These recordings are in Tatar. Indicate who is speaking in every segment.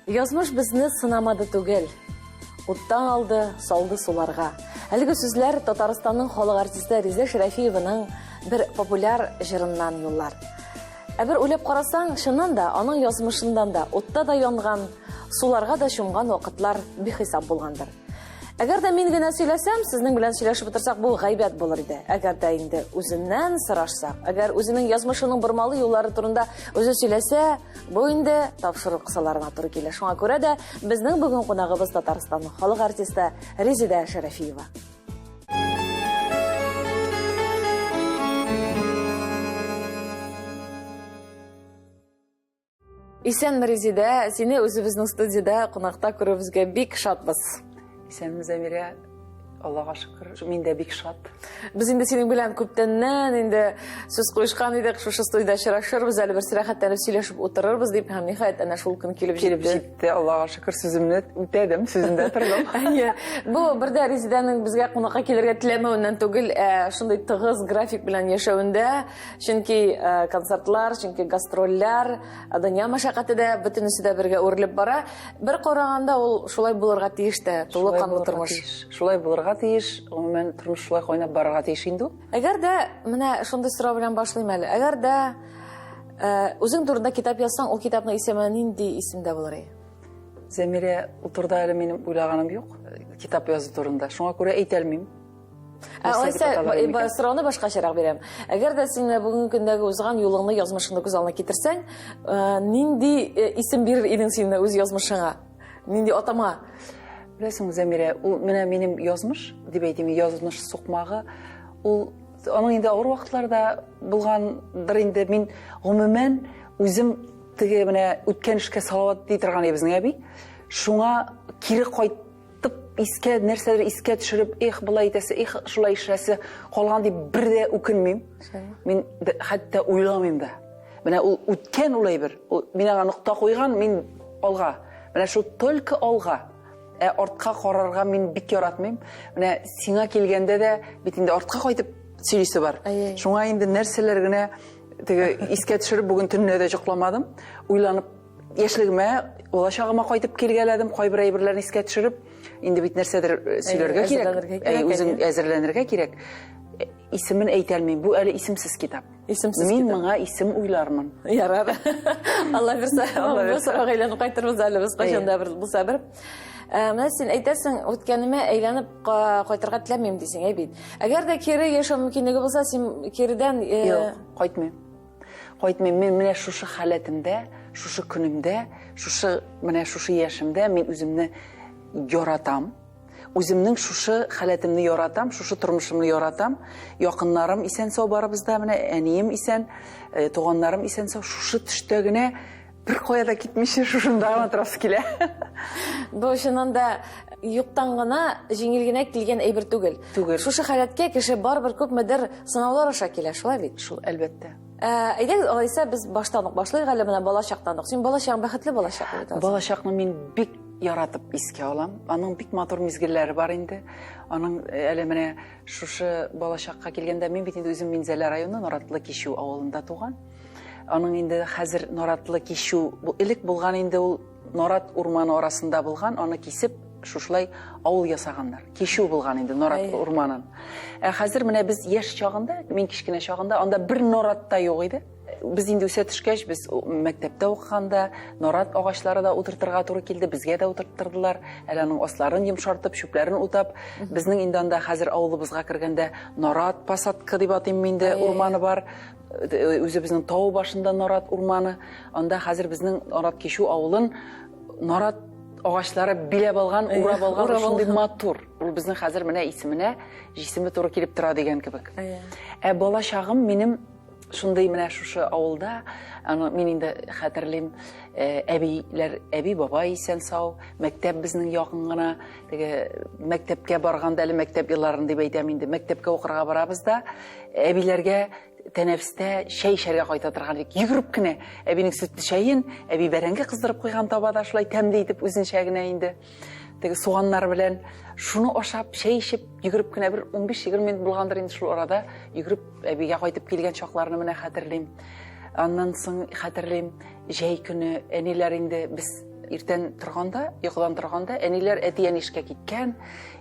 Speaker 1: Язмыш безне сынамады түгел. Уттан алды, салды суларга. Әлеге сүзләр Татарстанның халык артисты Реза Шәрәфиеваның бер популяр җырыннан юллар. Бер уйлап карасаң, чыннан да аның язмышындан да утта да янган, суларга да чумган вакытлар бихисап булгандыр. Әгәр дә мин генә сөйләсәм, сезнең белән сөйләшеп утырсак, бу гайбәт булыр иде. Әгәр дә инде үзеннән сорашсак, әгәр үзенең язмышының бормалы юллары турында үзе сөйләсә, бу инде тапшырып кысаларына туры килә. Шуңа күрә дә безнең бүген кунагыбыз Татарстанның халык артисты Резида Шәрәфиева. Исән Резида, сине үзебезнең студияда кунакта күрүебезгә бик шатбыз.
Speaker 2: Исәнме Зәмирә, Аллаға шөкер, мин дә бик шат.
Speaker 1: Без инде синең белән күптәннән инде сүз куешкан идек, шушы студияда очрашырбыз, әле бер сирәхәтләнеп сөйләшеп утырырбыз дип, һәм ниһаять әнә шул көн килеп
Speaker 2: җитте. Аллаға шөкер, сүземне үтәдем, сүзендә тордым.
Speaker 1: Бу бердә Резиданың безгә кунакка килергә теләмәвеннән түгел, шундый тыгыз график белән яшәвендә, чөнки концертлар, чөнки гастрольләр, дөнья мәшәкате дә бөтенесе дә бергә үрелеп бара. Бер караганда ул шулай булырга тиеш тә, тулы канлы тормыш.
Speaker 2: Шулай булырга тиеш, гомумән тормыш шулай кайнап барырга тиеш инде.
Speaker 1: Әгәр дә менә шундый сорау белән башлыйм әле. Әгәр дә үзең турында китап язсаң, ул китапның исеме нинди исемдә булыр?
Speaker 2: Зәмирә, ул турыда әле минем уйлаганым юк, китап язу турында. Шуңа күрә әйтә алмыйм.
Speaker 1: Сорауны башкачарак бирәм. Әгәр дә син бүгенге көндәге узган юлыңны, язмышыңны күз алдына китерсәң, нинди исем бирер идең син үз язмышыңа? Нинди атама?
Speaker 2: Беләсең, Зәмирә, ул менә минем язмыш, дип әйтим, язмыш сукмагы, ул аның инде авыр вакытларда булгандыр инде. Мин гомумән үзем теге менә үткән эшкә салават ди торган безнең әби. Шуңа кире кайтып, искә нәрсәдер искә төшереп, булай итәсе, шулай эшләсе калган дип бер дә үкенмим. Мин хәтта уйламыйм да. Менә ул үткән улай бер. Мин аңа нокта куйган, мин алга. Менә шул только алга. Артка карарга мин бик яратмыйм. Менә сиңа килгәндә дә бит инде артка кайтып сөйлисе бар. Шуңа инде нәрсәләр генә теге искә төшереп бүген төнне дә җокламадым. Уйланып яшьлегемә, булачагыма кайтып килгәләдем, кайбер әйберләрне искә төшереп, инде бит нәрсәдер сөйләргә кирәк. Үзең әзерләнергә кирәк. Исемен әйтә алмыйм. Бу әле исемсез китап. Мин моңа исем уйлармын.
Speaker 1: Ярар. Алла бирсә, Алла сорауга әйләнеп кайтырбыз әле без кайчанда бер булса бер. Менә син әйтәсең, үткәнемә әйләнеп кайтырга теләмим дисең, бит. Әгәр дә кире яшәү мөмкинлеге булса, син киридән
Speaker 2: кайтмыйм. Кайтмыйм. Мин менә шушы халәтемдә, шушы көнемдә, менә шушы яшемдә мин үземне яратам. Үземнең шушы халәтемне яратам, шушы тормышымны яратам. Якыннарым исән-сау барыбызда, менә әнием исән, туганнарым исән-сау, шушы төштә генә бер кая да китмичә шушында гына торасы килә.
Speaker 1: Бу чыннан да юктан гына, җиңел генә килгән әйбер түгел. Шушы халәткә кеше барбер күпмедер сынаулар аша килә, шулай бит? Шул,
Speaker 2: әлбәттә.
Speaker 1: Әйдәгез, алайса без баштан ук башлыйк әле менә балачактан ук. Син балачагың бәхетле балачак бит.
Speaker 2: Балачакны мин бик яратып искә алам. Аның бик матур мизгелләре бар инде. Аның әле менә шушы балачакка килгәндә мин бит инде үзем Минзәлә районы Норатлы Кишү авылында туган. Аның инде хәзер Норатлы Кишү, бу элек булган инде ул Норат урманы арасында булган, аны кисеп шушлай авыл ясаганнар. Кишү булган инде Норат урманын. Хәзер менә без яшь чагында, мин кичкенә чагында, анда бер Норат та юк иде. Без инде үсә төшкәч, без мәктәптә укыганда Норат агачлары да утыртырга туры килде, безгә дә утырттырдылар. Әле аның асларын йомшартып, чүпләрен утап, безнең инде анда хәзер авылыбызга кергәндә Норат посадка дип атыйм инде, урманы бар. Үзебезнең тау башында Норат урманы. Анда хәзер безнең Норат Кишү авылын Норат агачлары биләп алган, урап алган, шундый матур. Ул безнең хәзер менә исеменә җисеме туры килеп тора дигән кебек. Балачагым минем шундый менә шушы авылда, мин инде хәтерлим, әби бабай исән-сау, мәктәп безнең якын гына, теге мәктәпкә барганда әле мәктәп елларын дип әйтәм инде, мәктәпкә укырга барабыз да, әбиләргә тәнәфестә чәй эчәргә кайта торган идек. Йөгереп кенә әбинең сөтле чәен, әби бәрәңге кыздырып куйган табада шулай тәмле итеп үзенчә генә инде. Теге суганнар белән шуны ашап, чәй эчеп, йөгереп кенә бер 15-20 минут булгандыр инде шул арада, йөгереп әбигә кайтып килгән чакларны менә хәтерлим. Аннан соң хәтерлим, җәй көне әниләр инде без иртен торганда, йокыдан торганда, әниләр әтиян ишкә киткән,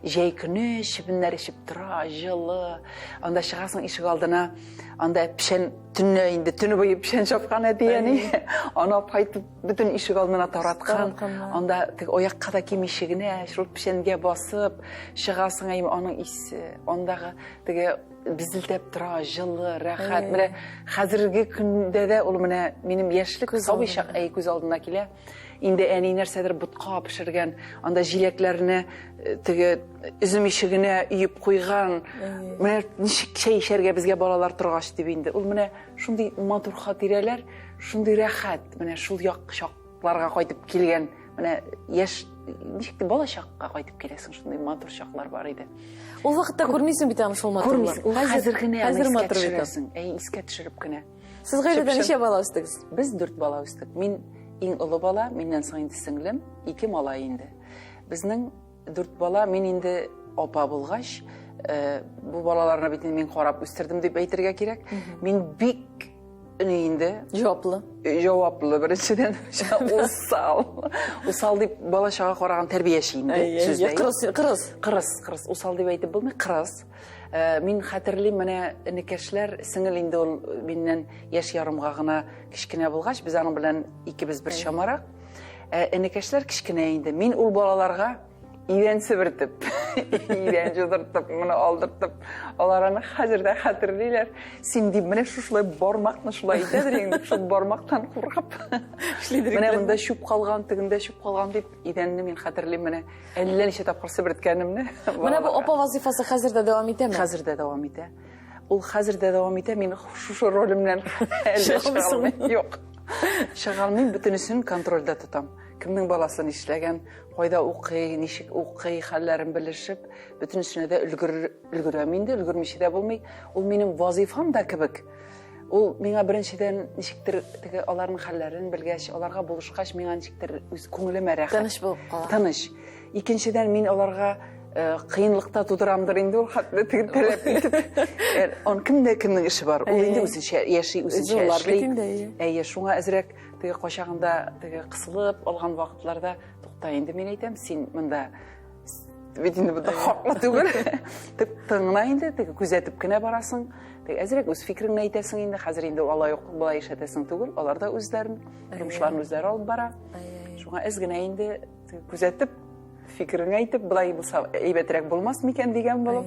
Speaker 2: җәй көне чебеннәр ишеп тора, җылы. Анда чыгасың ишек алдына, анда пешән төнне инде төне буе пешән чапкан әтияне. Ана кайтып бөтен ишек алдына тараткан. Анда тик аякка да ким ишегенә, шул пешәнгә басып, чыгасың әйм аның исе, андагы теге безелтәп тора, җылы, рәхәт. Менә хәзерге көндә дә ул менә минем яшьлек сабый чак күз алдына килә. Инде әни нәрсәдер бутка пешергән, анда җиләкләрне теге üzüm ишегенә өеп куйган. Менә ничек чәй эчәргә безгә балалар торгач дип инде. Ул менә шундый матур хатирәләр, шундый рәхәт, менә шул як чакларга кайтып килгән. Менә яшь ничек балачакка кайтып киләсең, шундый матур чаклар бар иде.
Speaker 1: Ул вакытта күрмисең бит аны шул матурлар.
Speaker 2: Хәзер генә
Speaker 1: хәзер матур бит.
Speaker 2: Искә төшереп кенә.
Speaker 1: Сез гаиләдә ничә бала үстегез?
Speaker 2: Без 4 бала үстек. Мин иң олы бала, миннән соң инде сеңлем, 2 малай инде. Безнең 4 бала, мин инде апа булгач, бу балаларны бит мин карап үстердем дип әйтергә кирәк. Мин бик инде
Speaker 1: Җаваплы.
Speaker 2: Җаваплы беренчедән усал дип балачага караган тәрбияче инде. Кырыс усал дип әйтеп булмый, кырыс. Мин хәтерлим, менә энекәшләр сеңел инде ул миннән яшь ярымга гына кичкенә булгач, без аның белән икебез бер чамарак. Энекәшләр кичкенә инде. Мин ул балаларга идән себертеп, идән җудыртып, моны алдыртып, алар аны хәзер дә хәтерлиләр. Син дип менә шулай бармакны шулай итәдер инде, шул бармактан куркып. Менә монда чүп калган, тегендә чүп калган дип идәнне мин хәтерлим, менә әллә ничә тапкыр себерткәнемне.
Speaker 1: Менә бу апа вазифасы хәзер дә дәвам итәме?
Speaker 2: Хәзер дә дәвам итә. Ул хәзер дә дәвам итә, мин шушы ролемнән әллә чыгалмыйм. Юк. Чыгалмыйм, бөтенесен контрольдә тотам. Кемнең баласын эшләгән, кайда укый, ничек укый, хәлләрен белешеп, бөтенесенә дә өлгерәм инде, өлгермичә дә булмый. Ул минем вазифам да кебек. Ул миңа беренчедән ничектер теге аларның хәлләрен белгәч, аларга булышкач, миңа ничектер үз күңелемә рәхәт.
Speaker 1: Тыныч булып кала.
Speaker 2: Тыныч. Икенчедән мин аларга кыйынлыкта тудырамдыр инде ул хәтле теге таләп итеп. Он кемнең эше бар? Ул инде үзенчә яши, үзенчә эшли. Әйе, шуңа әзрәк теге качагында теге кысылып алган вакытларда тукта инде мин әйтәм, син монда бит инде бу хаклы түгел. Тик тыңна инде, теге күзәтеп кенә барасың. Теге әзрәк үз фикереңне әйтәсең инде, хәзер инде алай юк, булай ишәтәсең түгел. Алар да үзләрен, тормышларын үзләре алып бара. Шуңа әз генә инде күзәтеп фикерен әйтеп, булай булса әйбәтрәк булмас микән дигән булып.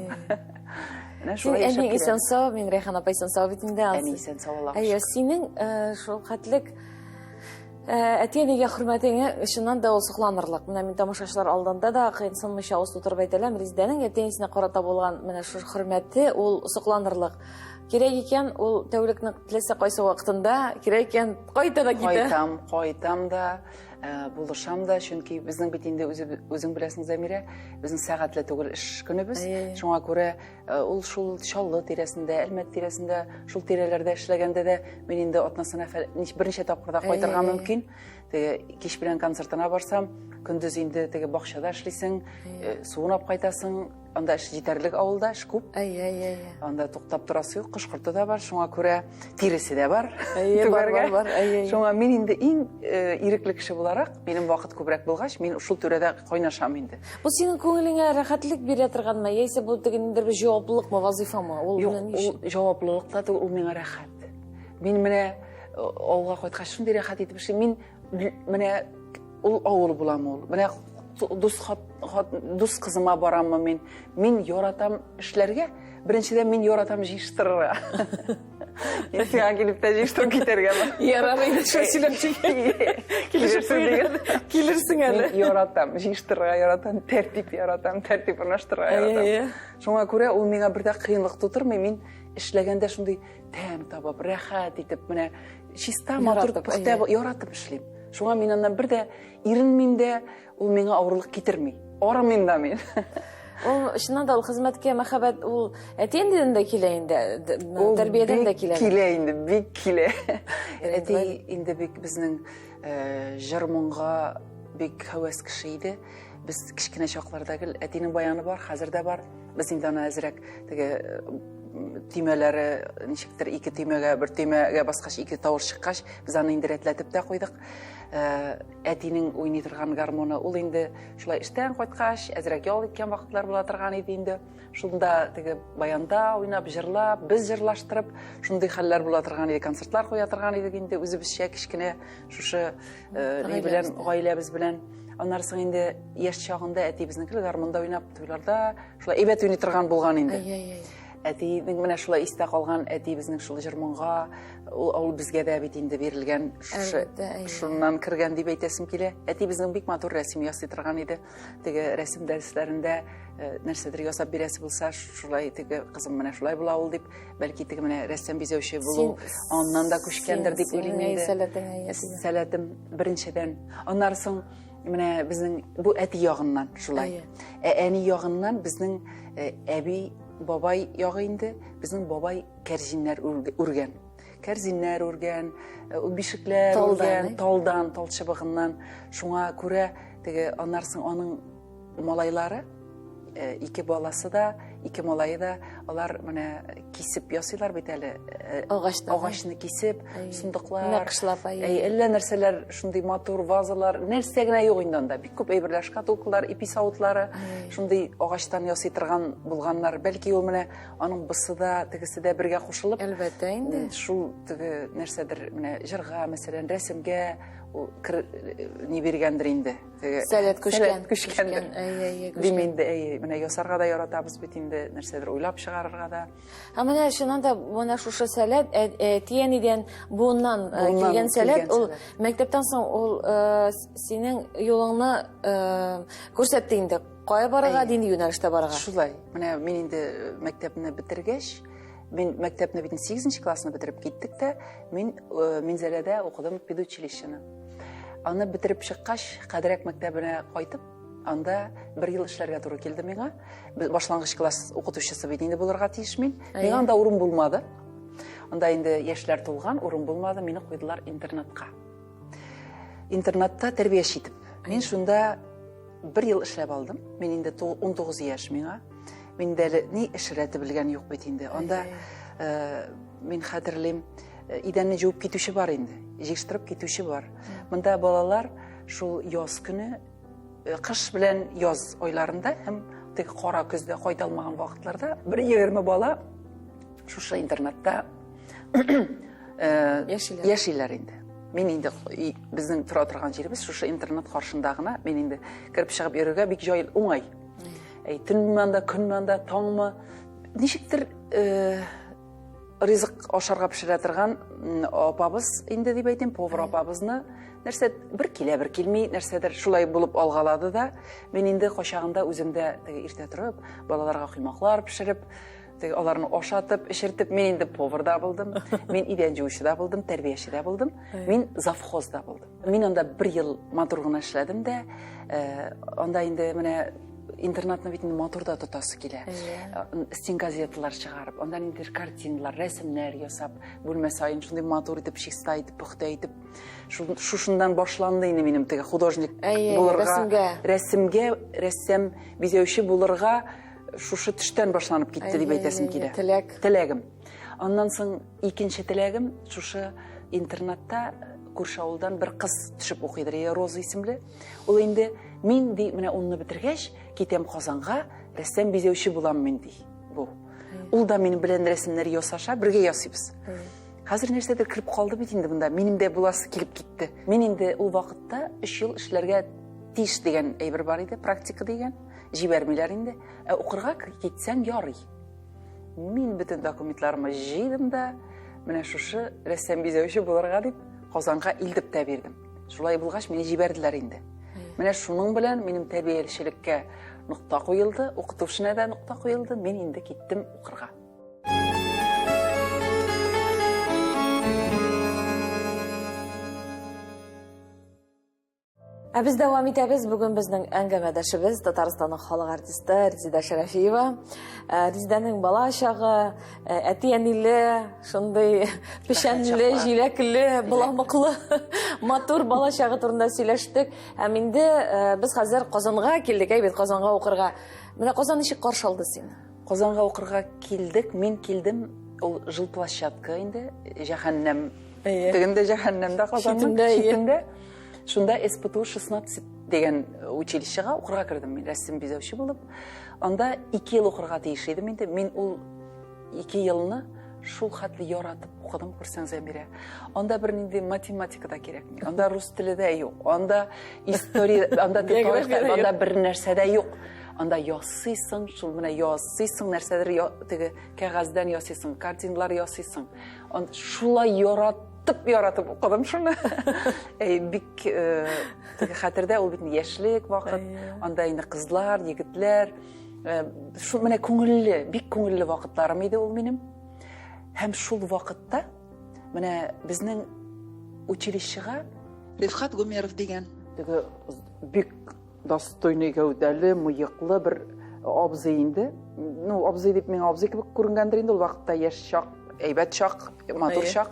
Speaker 2: Менә шулай яшәп
Speaker 1: Әни исән сау, мин Рәйхан апа исән сау бит инде.
Speaker 2: Әни исән сау Аллаһка.
Speaker 1: Әйе, синең шул хәтлек әтиәнигә хөрмәтеңә ышаннан да ул сокланырлык. Менә мин тамашачылар алдында да кыйнсынмыйча авыз тутырып әйтәләм, Резеданың әтиәнисенә карата булган менә шул хөрмәте ул сокланырлык. Кирәк икән, ул тәүлекнең теләсә кайсы вакытында кирәк икән кайта да китә.
Speaker 2: Кайтам да, булышам да, чөнки безнең бит инде үзең беләсең, Замира, безнең сәгатьле түгел эш көнебез. Шуңа күрә ул шул Чаллы тирәсендә, Әлмәт тирәсендә, шул тирәләрдә эшләгәндә дә мин инде атнасына берничә тапкырда кайтырга мөмкин. Теге кич белән концертына барсам, көндез инде теге бакчада эшлисең, суынап кайтасың, анда эш җитәрлек авылда, эш күп. Анда туктап торасы юк, кышкырты да бар, шуңа күрә тиресе дә бар. Шуңа мин инде иң ирекле кеше буларак, минем вакыт күбрәк булгач, мин шул түрәдә кайнашам инде.
Speaker 1: Бу синең күңелеңә рәхәтлек бирә торганмы, яисә бу дигәндер бер җаваплылыкмы, вазифамы? Ул белән
Speaker 2: ул җаваплылык та түгел, ул миңа рәхәт. Мин менә авылга кайткач шундый рәхәт итеп эшлим. Мин менә ул авыл булам ул. Менә дус кызыма бараммы мин яратам эшләргә. Беренчедән мин яратам җыштырырга. Сиңа килеп тә җыштырып китәргәме?
Speaker 1: Ярамый инде шул сөйләмчегә. Килерсең әле.
Speaker 2: Мин яратам җыштырырга, яратам тәртип, яратам тәртип урнаштырырга, яратам. Шуңа күрә ул миңа бердә кыенлык тутырмый. Мин эшләгәндә шундый тәм табып, рәхәт итеп, менә чиста матур пөхтә яратып эшлим. Шуңа мин аннан бердә иренмим дә, ул миңа авырлык китерми. Арамыйм да мин.
Speaker 1: Ул чыннан да ул хезмәткә мәхәббәт ул әтиәндән дә килә инде, тәрбиядән дә килә.
Speaker 2: Килә инде, бик килә. Әти инде бик безнең җыр-моңга бик һәвәс кеше иде. Без кичкенә чаклардагы әтинең баяны бар, хәзер дә бар. Без инде аны әзрәк теге түймәләре ничектер ике түймәгә, бер түймәгә баскач ике тавыш чыккач, без аны инде рәтләтеп тә куйдык. Әтинең уйный торган гармоны, ул инде шулай эштән кайткач, әзрәк ял иткән вакытлар була торган иде инде. Шунда теге баянда уйнап, җырлап, без җырлаштырып, шундый хәлләр була торган иде, концертлар куя торган идек инде, үзебезчә кичкенә шушы ни белән, гаиләбез белән. Аннан соң инде яшь чагында әти безнең гармонда уйнап, туйларда шулай әйбәт уйный торган булган инде. Әтинең менә шулай истә калган, әти безнең шул җырмонга, ул безгә дә бит инде бирелгән, шуннан кергән дип әйтәсем килә. Әти безнең бик матур рәсем ясый торган иде. Теге рәсем дәресләрендә нәрсәдер ясап бирәсе булса, шулай теге кызым менә шулай була ул дип, бәлки теге менә рәссам бизәүче булу аннан да күчкәндер дип уйлыйм инде. Сәләтем беренчедән. Аннан соң менә безнең бу әти ягыннан шулай. Әни ягыннан безнең әби бабай ягы инде, безнең бабай кәрзиннәр үргән. Кәрзиннәр үргән, бишекләр үргән, талдан, тал чыбыгыннан. Шуңа күрә теге аннан соң аның малайлары, ике баласы да, ике малайы да, алар менә кисеп ясыйлар бит әле. Агачны кисеп, сундыклар,
Speaker 1: нәкышлап,
Speaker 2: әллә нәрсәләр, шундый матур вазалар, нәрсә генә юк инде анда. Бик күп әйберләр, шкатулкалар, ипи савытлары, шундый агачтан ясый торган булганнар. Бәлки ул менә аның бысы да, тегесе дә бергә кушылып,
Speaker 1: әлбәттә инде.
Speaker 2: Шул теге нәрсәдер менә җырга, мәсәлән, рәсемгә ни биргәндер инде.
Speaker 1: Сәләт күчкән.
Speaker 2: Дим инде, менә ясарга да яратабыз бит инде, нәрсәдер уйлап чыгарырга да.
Speaker 1: Менә шуннан да менә шушы сәләт тиянидән буыннан килгән сәләт, ул мәктәптән соң ул синең юлыңны күрсәтте инде. Кая барырга, дини юнәлештә барырга.
Speaker 2: Шулай. Менә мин инде мәктәпне бетергәч, мен мәктәпне бит 8нче классны бетереп киттек тә, мин Минзәләдә укыдым педучилищены. Аны бетереп чыккач, Кадрәк мәктәбенә кайтып, анда 1 ел эшләргә туры килде миңа. Башлангыч класс укытучысы бит инде булырга тиеш мин. Миңа анда урын булмады. Анда инде яшьләр тулган, урын булмады, мине куйдылар интернатка. Интернатта тәрбияче итеп. Мин шунда 1 ел эшләп алдым. Мин инде 19 яшь миңа. Мин дә ни эшрәте белгән юк бит инде. Анда мин хәтерлим, идәнне җуып китүче бар инде. Җыштырып китүче бар. Монда балалар шул яз көне, кыш белән яз айларында һәм теге кара көздә кайталмаган вакытларда 1-20 бала шушы интернатта яшиләр инде. Мин инде безнең тора торган җиребез шушы интернат каршында гына, мин инде кирип чыгып йөрергә бик җай, уңай. Төнмәндә, көнмәндә, таңмы, ничектер ризык ашарга пешерә торган апабыз инде дип әйтим, повар апабызны нәрсә бер килә, бер килми, нәрсәдер шулай булып алгалады да, мин инде качагында үземдә теге иртә торып, балаларга кыймаклар пешереп, теге аларны ашатып, эшертеп, мин инде повар да булдым, мин идән җуучы да булдым, тәрбияче дә булдым, мин завхоз да булдым. Мин анда 1 ел матур гына эшләдем дә, анда инде менә интернатны бит матур да тотасы килә. Стен газеталар чыгарып, андан инде картиналар, рәсемнәр ясап, бүлмә сайын шундый матур итеп, чиста итеп, пөхтә итеп, шушындан башланды инде минем теге художник булырга, рәсемгә, рәссам, бизәүче булырга шушы төштән башланып китте дип әйтәсем килә. Теләгем. Аннан соң икенче теләгем шушы интернатта күрше авылдан бер кыз төшеп укыйдыр, Роза исемле. Ул инде мин ди менә унны бетергәч, китәм Казанга, рәссам бизәүче булам мин ди. Бу. Ул да минем белән рәсемнәр ясаша, бергә ясыйбыз. Хәзер нәрсәдер кирип калды бит инде монда, минем дә буласы килеп китте. Мин инде ул вакытта 3 ел эшләргә тиеш дигән әйбер бар иде, практика дигән. Җибәрмиләр инде. Укырга китсәң ярый. Мин бөтен документларымны җыйдым да, менә шушы рәссам бизәүче булырга дип Казанга илтеп тә бирдем. Шулай булгач, мине җибәрделәр инде. Менә шуның белән минем тәрбиячелеккә нокта куелды, укытучына да нокта куелды, мин инде киттем укырга.
Speaker 1: Без дәвам итәбез. Бүген безнең әңгәмәдәшебез Татарстанның халык артисты Резида Шәрәфиева. Резиданың бала чагы, әти-әниле, шундый пешәнле, җиләкле, буламыклы, матур бала чагы турында сөйләштек. Һәм инде без хәзер Казанга килдек, әйбәт Казанга укырга. Менә Казан ничек каршы алды сине?
Speaker 2: Казанга укырга килдек, мен килдим, ул жыл площадка инде, жаханнам. Дегенде жаханнамда Казанның читендә. Шунда СПТУ 16 деген училищега укырга кирдим мен, рәсем бизәүче булып. Анда 2 ел укырга тиеш идем инде. Мен ул 2 елны шул хәтле яратып укыдым, күрсәңез Әмирә. Анда бер нинди математика да кирәк. Анда рус теле дә юк. Анда история, анда тарих, анда бер нәрсә дә юк. Анда ясыйсың, шул менә ясыйсың, нәрсәдер теге кәгазьдән ясыйсың, картиналар ясыйсың. Анда шулай яратып укыдым шуны. Бик теге хәтердә ул бит яшьлек вакыт. Анда инде кызлар, егетләр, шул менә күңелле, бик күңелле вакытларым иде ул минем. Һәм шул вакытта менә безнең училищега Рифхат Гумеров дигән теге бик достойный гәүдәле, мыеклы бер абзый инде. Ну, абзый дип миңа абзый кебек күренгәндер инде ул вакытта, яшь чак, әйбәт чак, матур чак.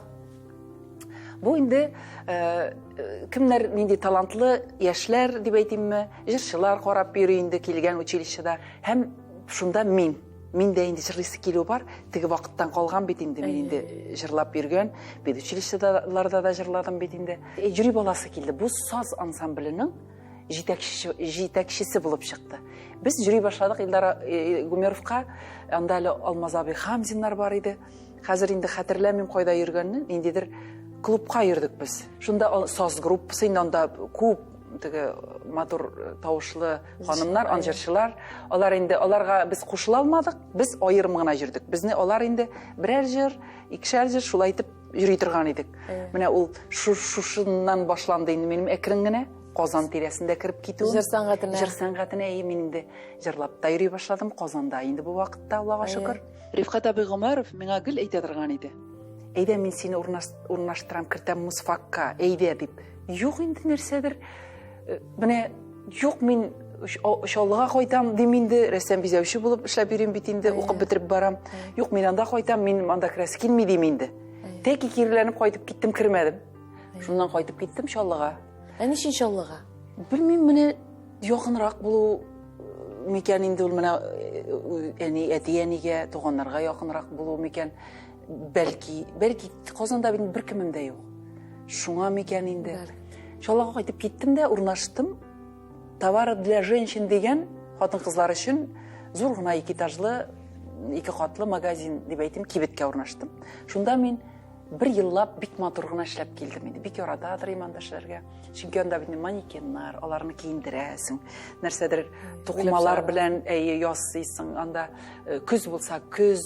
Speaker 2: Бу инде кемнәр нинди талантлы яшьләр дип әйтимме, җырчылар карап йөри инде килгән училищеда. Һәм шунда мин дә инде җырлыйсы килү бар. Теге вакыттан калган бит инде, мен инде җырлап йөргән, педучилищеларда да җырладым бит инде. Җүри баласы килде. Бу саз ансамбленең җитәкчесе булып чыкты. Без җүри башладык Илдар Гумеровка, анда Алмаз абый Хамзиннар бар иде. Хәзер инде хәтерләмим кайда йөргәнне, ниндидер клубка йөрдек без. Шунда саз группасы, анда күп теге матур тавышлы ханымнар, анҗырчылар. Алар инде аларга без кушыла алмадык, без аерым гына йөрдек. Безне алар инде берәр җыр, икешәр җыр шулай итеп йөри торган идек. Менә ул шушыннан башланды инде минем әкрен генә Казан тирәсендә кирип китү.
Speaker 1: Җыр сәнгатенә
Speaker 2: Мин инде җырлап та йөри башладым Казанда инде бу вакытта, Аллага шөкер. Рифкат абый Гомаров миңа гел әйтә торган иде. Әйдә, мин сине урнаштырам, кертәм мусфакка, әйдә дип. Юк инде нәрсәдер. Менә юк, мин Шаллыга кайтам дим инде, рәсем бизәүче булып эшләп йөрим бит инде, укып бетереп барам. Юк, мин анда кайтам, мин анда керәсе килми дим инде. Тәки кирләнеп кайтып киттем, кирмәдем. Шуннан кайтып киттем Шаллыга.
Speaker 1: Ничек Шаллыга?
Speaker 2: Белмим, менә якынрак булу микән инде ул, менә әти-әнигә, туганнарга якынрак булу микән. Бәлки Казанда бит бер кемем дә юк. Шуңа микән инде. Шаллыга кайтып киттем дә урнаштым. Товары для женщин дигән, хатын-кызлар өчен зур гына 2 этажлы, 2 катлы магазин дип әйтим, кибеткә урнаштым. Шунда мин бер еллап бик матур гына эшләп килдем инде. Бик яратадыр иманда эшләргә. Чөнки анда бит манекеннар, аларны киендерәсең, нәрсәдер тукмалар белән ясыйсың. Анда күз булса күз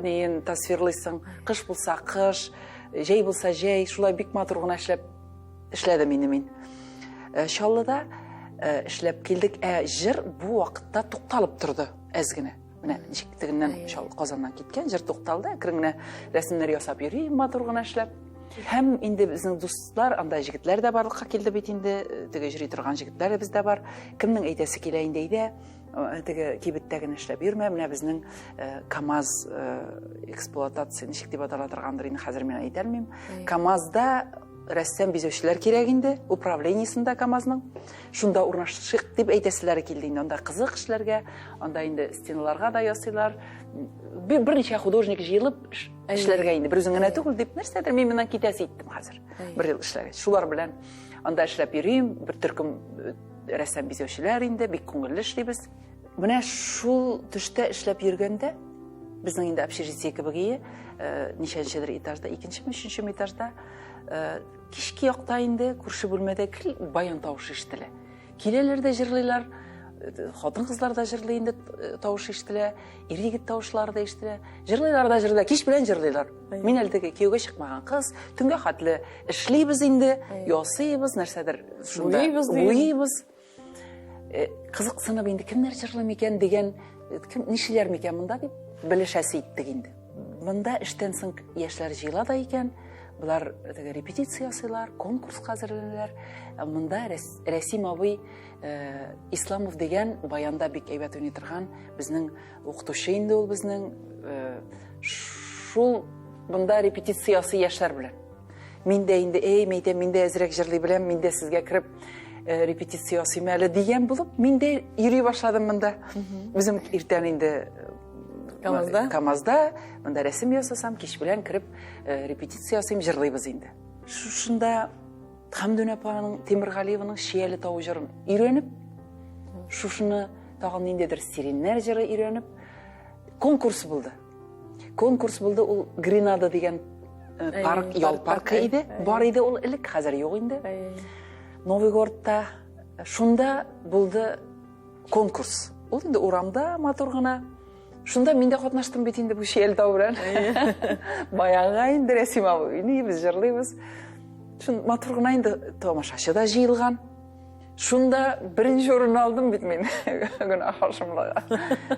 Speaker 2: нен тасвирлыйсың, кыш булса кыш, җәй булса җәй, шулай бик матур гына эшләдем инде мин. Шаллыда эшләп килдек, җыр бу вакытта тукталып торды әз генә. Менә җиктегеннән Казаннан киткән, җыр тукталды, әкрен рәсемнәр ясап йөри, матур гына эшләп. Һәм инде безнең дуслар, анда җегетләр дә барлыкка килде бит инде, теге җыри торган җегетләр бездә бар. Кемнең әйтәсе килә инде әйдә, теге кибеттә генә эшләп йөрмә, менә безнең КамАЗ эксплуатация ничек дип атала торгандыр инде, хәзер мин әйтә алмыйм. КамАЗда рәссам бизәүчеләр кирәк инде, управлениесендә КамАЗның. Шунда урнашык дип әйтәселәр килде инде. Анда кызык эшләргә, анда инде стеналарга да ясыйлар. Берничә художник җыелып эшләргә инде. Бер үзең генә түгел дип нәрсәдер мин моннан китәсе иттем хәзер. Бер ел эшләргә. Шулар белән анда эшләп йөрим, бер төркем рәссам бизәүчеләр инде, бик күңелле эшлибез. Менә шул төштә эшләп йөргәндә безнең инде общежитие кебегие, ничәнчедер этажда, 2-нче, 3-нче этажда кички якта инде күрше бүлмәдә баян тавышы ишетелә. Киләләр дә җырлыйлар, хатын-кызлар да җырлый инде, тавышы ишетелә, ир-егет тавышлары да ишетелә. Җырлыйлар да җырлыйлар, кич белән җырлыйлар. Мин әлегә кияүгә чыкмаган кыз, төнгә хәтле эшлибез инде, ясыйбыз, нәрсәдер шунда буйыбыз. Кызыксынып инде кемнәр җырлый микән дигән, нишеләр микән монда дип белешәсе иттек инде. Монда эштән соң яшьләр җыела да икән. Булар репетиция ясыйлар, конкурска әзерләнәләр. Монда Рәсим абый Исламов дигән баянда бик әйбәт уйный торган безнең укытучы инде ул безнең. Шул монда репетиция ясый яшьләр белән. Мин дә инде мәйтәм, мин дә әзрәк җырлый беләм, мин дә сезгә кирип репетиция ясыйм әле дигән булып, мин дә йөри башладым монда. Безнең иртән инде
Speaker 1: Камазда?
Speaker 2: Камазда, мында рәсем ясасам, кеш белән кирип, репетиция ясыйм, җырлыйбыз инде. Шушында Хамдүн апаның, Темиргалиеваның Шияле тау җырын өйрәнеп, шушыны тагын ниндидер Сиреннәр җыры өйрәнеп, конкурс булды. Конкурс булды, ул Гренада дигән парк, ял паркы иде. Бар иде ул элек, хәзер юк инде. Новый Городта шунда булды конкурс. Ул инде урамда матур гына. Шунда мин дә катнаштым бит инде бу Шияле тау белән. Баягы инде рәсем уйныйбыз, җырлыйбыз. Шун матур гына инде тамашачы да җыелган. Шунда беренче урын алдым бит мин. Гына хашымлыга.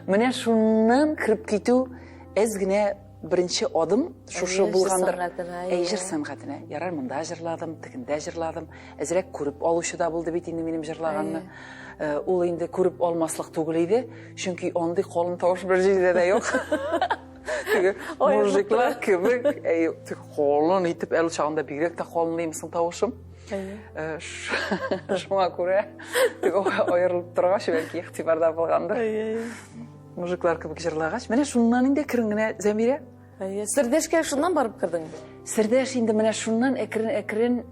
Speaker 2: Менә шуннан кирип китү әз генә беренче адым шушы булгандыр. Җыр сәнгатенә. Ярар, монда җырладым, тегендә җырладым. Әзрәк күреп алучы да булды бит инде минем җырлаганны. Ул инде күреп алмаслык түгел иде, чөнки андый калын тавыш бер җирдә дә юк. Мужиклар кебек, калын итеп әле чагында бигрәк тә калынлыймсың тавышым. Шуңа күрә аерылып торгач, бәлки игътибарда булгандыр. Мужиклар кебек җырлагач, менә шуннан инде киреңгенә Зәмирә.
Speaker 1: Сердәшкә шуннан барып кирдең.
Speaker 2: Сердәш инде менә шуннан әкрен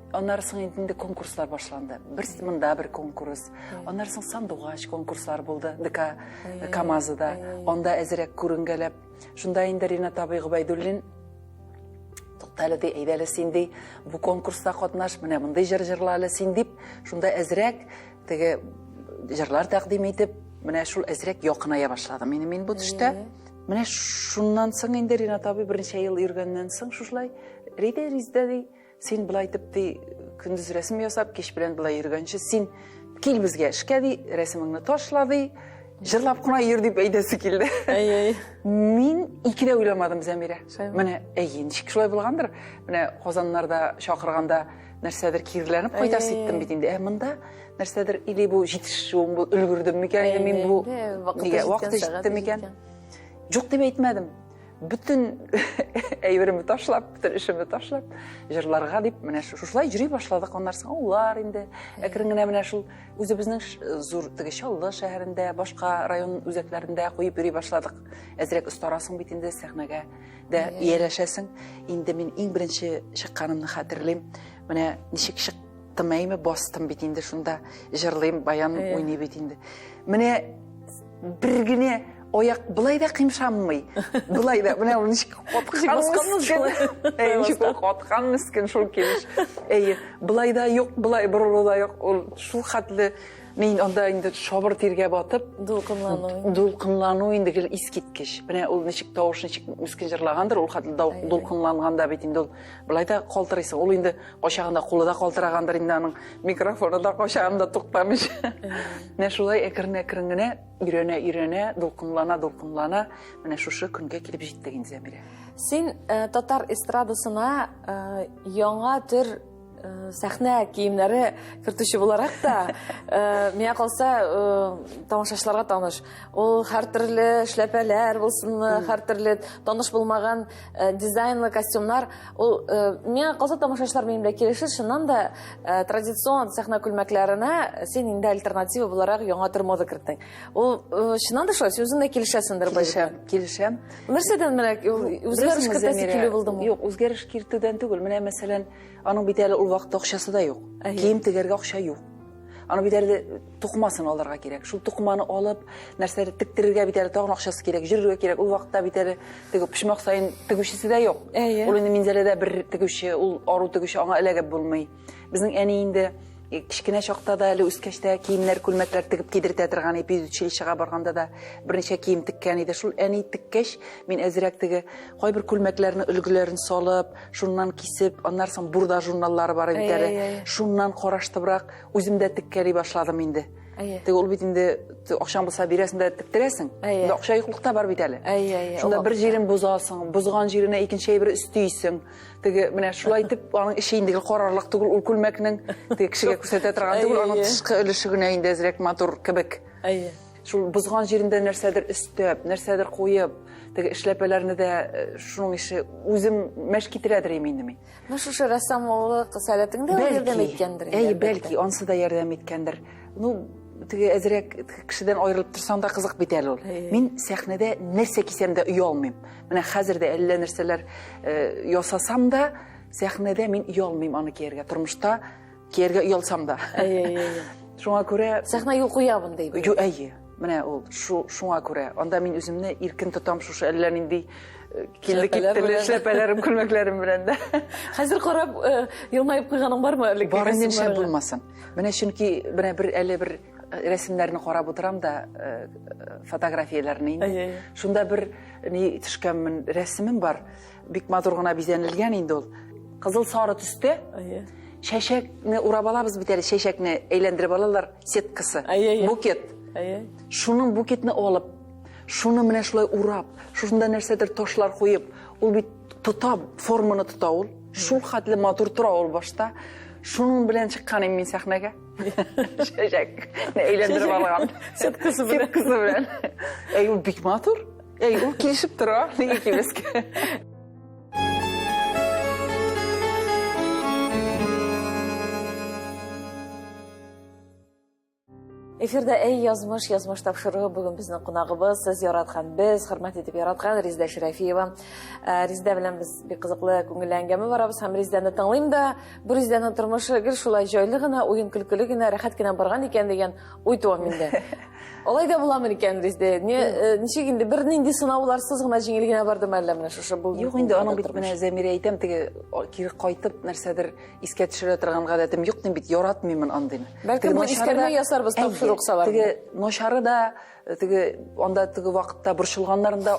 Speaker 2: аннары соң инде конкурслар башланды. Бер монда бер конкурс, аннары соң Сандугач конкурслар булды, ДК КамАЗда. Анда әзрәк күренгәләп, шунда инде Ринат абый Гобайдуллин тукталды, әйдәле син ди, бу конкурста катнаш, менә мондай җыр җырлалы син дип, шунда әзрәк теге җырлар тәкъдим итеп, менә шул әзрәк якыная башлады. Мин бу төштә. Менә шуннан соң инде Ринат абый берничә ел йөргәннән соң шулай Риздә ди, син булай итеп ди, көндез рәсем ясап, кич белән булай йөргәнче, син кил безгә эшкә ди, рәсемеңне ташла ди, җырлап кына йөр дип әйдәсе килде. Мин икедә уйламадым, Зәмирә. Менә ничек шулай булгандыр. Менә Казаннарда чакырганда нәрсәдер кирләнеп кайтасы иттем бит инде. Монда нәрсәдер или бу җитешүем бу өлгердем микән, мин бу вакыты җитте микән? Юк дип әйтмәдем. Bütün әйберемне ташлап, bütün эшемне ташлап, җырларга дип, менә шулай йөри башладык. Аннан соң аулар инде, әкрен генә менә шул үзебезнең зур теге Чаллы шәһәрендә, башка район үзәкләрендә куеп йөри башладык. Әзрәк остарасың бит инде сәхнәгә дә ияләшәсең. Инде мин иң беренче чыкканымны хәтерлим. Менә ничек чыктым, әйме бастым бит инде шунда җырлыйм, баян уйный бит инде. Менә бер генә Ояк булай да кыймшанмый. Булай да, менә ул ничек каткан мискин шул килеш. Булай да юк, булай борылу да юк. Ул шул хәтле мин анда инде шабыр тиргә батып, дулкынлану инде искиткеч. Менә ул ничек тавыш, ничек мискин җырлагандыр, ул хәтле дулкынланганда бит инде ул булай да калтырыйсы. Ул инде качагында кулы да калтырагандыр инде аның микрофоны да качагында туктамыш. Менә шулай әкрен генә Ирәнә, дулкынлана, менә шушы көнгә килеп җиттек инде, Зәмирә.
Speaker 1: Син татар эстрадасына яңа төр сәхнә киемнәре кертүче буларак та, миңа калса тамашачыларга таныш. Ул һәр төрле эшләпәләр булсын, һәр төрле таныш булмаган дизайнлы костюмнар. Ул миңа калса тамашачылар минем килешер, шуннан да традицион сәхнә күлмәкләренә син инде альтернатива буларак яңа төр мода керттең. Ул шуннан да шулай, үзең дә килешәсеңдер бәлки.
Speaker 2: Килешәм.
Speaker 1: Нәрсәдән менә үзгәреш кертәсе килү булдымы?
Speaker 2: Юк, үзгәреш кертүдән түгел. Менә мәсәлән, аның бит әле ул вакытта акчасы да юк. Кием тегәргә акча юк. Аны бит әле тукмасын алырга кирәк. Шул тукманы алып, нәрсәләр тектерергә бит әле тагын акчасы кирәк, җөргә кирәк. Ул вакытта бит әле теге пишмак сайын тегүчесе дә юк. Ул инде Минзәләдә бер тегүче, ул ару тегүче, аңа эләгеп булмый. Безнең әни инде кичкенә чакта да әле үскәчтә киемнәр, күлмәкләр тегеп кидертә торган, училищега барганда да берничә кием теккән иде. Шул әни теккәч, мин әзрәк теге кайбер күлмәкләрне өлгеләрен салып, шуннан кисеп, аннан соң бурда журналлары бар иде әле. Шуннан караштыбрак үзем дә теккәли башладым инде. Теге ул бит инде акчаң булса бирәсең дә тектерәсең. Инде акча юклыкта бар бит әле. Шунда бер җирен бузасың, бузган җиренә икенче бер өстөйсең. Теге менә шулай итеп аның эше инде карарлык түгел, ул күлмәкнең теге кешегә күрсәтә торган түгел, аның тышкы өлеше генә инде әзрәк матур кебек. Шул бузган җирендә нәрсәдер өстәп, нәрсәдер куеп, теге эшләпәләрне дә шуның ише үзем мәш китерәдер инде мин.
Speaker 1: Шушы рәссамлык сәләтеңдә ярдәм иткәндер.
Speaker 2: Бәлки, ансы да ярдәм иткәндер. Ну, теге әзрәк кешедән аерылып торсаң да кызык бит әле ул. Мин сәхнәдә нәрсә кисәм дә уялмыйм. Менә хәзер дә әллә нәрсәләр ясасам да, сәхнәдә мин уялмыйм аны кияргә. Тормышта кияргә уялсам да. Шуңа күрә
Speaker 1: сәхнә юл куябын ди.
Speaker 2: Әйе. Менә ул шуңа күрә. Анда мин үземне иркен тотам шушы әллә нинди килде шәпәләрем, күлмәкләрем белән дә.
Speaker 1: Хәзер карап елмаеп куйганың бармы?
Speaker 2: Бар инде шәп булмасын. Менә чөнки менә бер рәсемнәрне карап утырам да, фотографияләрне инде. Шунда бер ни төшкәнмен, рәсемем бар. Бик матур гына бизәнелгән инде ул. Кызыл сары төстә. Шәшәкне урап алабыз бит әле, шәшәкне әйләндереп алалар, сеткасы. Букет. Шуның букетны алып, шуны менә шулай урап, шунда нәрсәдер ташлар куеп, ул бит тота, форманы тота ул. Шул хәтле матур тора ул башта. Шуның белән чыкканым мин сәхнәгә. Шәшәкне әйләндереп алган.
Speaker 1: Сеткасы
Speaker 2: белән. Ул бик матур. Ул килешеп тора, нигә килмәскә.
Speaker 1: Эфирда язмыш тапшырыгы бүген безнең кунагыбыз, сез яраткан без, хөрмәт итеп яраткан Резидә Шәрәфиева. Резидә белән без бик кызыклы күңелле әңгәмә барабыз һәм Резидәне тыңлыйм да, бу Резидәнең тормышы гел шулай җайлы гына, уен көлкеле генә, рәхәт кенә барган икән дигән уй туа миндә. Алай да буламы икән Резидә? Ничек инде бер нинди сынауларсыз гына җиңел генә бардым әллә менә шушы бу?
Speaker 2: Юк инде, аның бит менә Зәмирә әйтәм, теге кире кайтып нәрсәдер искә төшерә торган гадәтем юк, дим бит, яратмыйм андыйны.
Speaker 1: Бәлки бу искәрмә ясарбыз тапшырык салар.
Speaker 2: Теге ношары да, теге анда теге вакытта борчылганнарында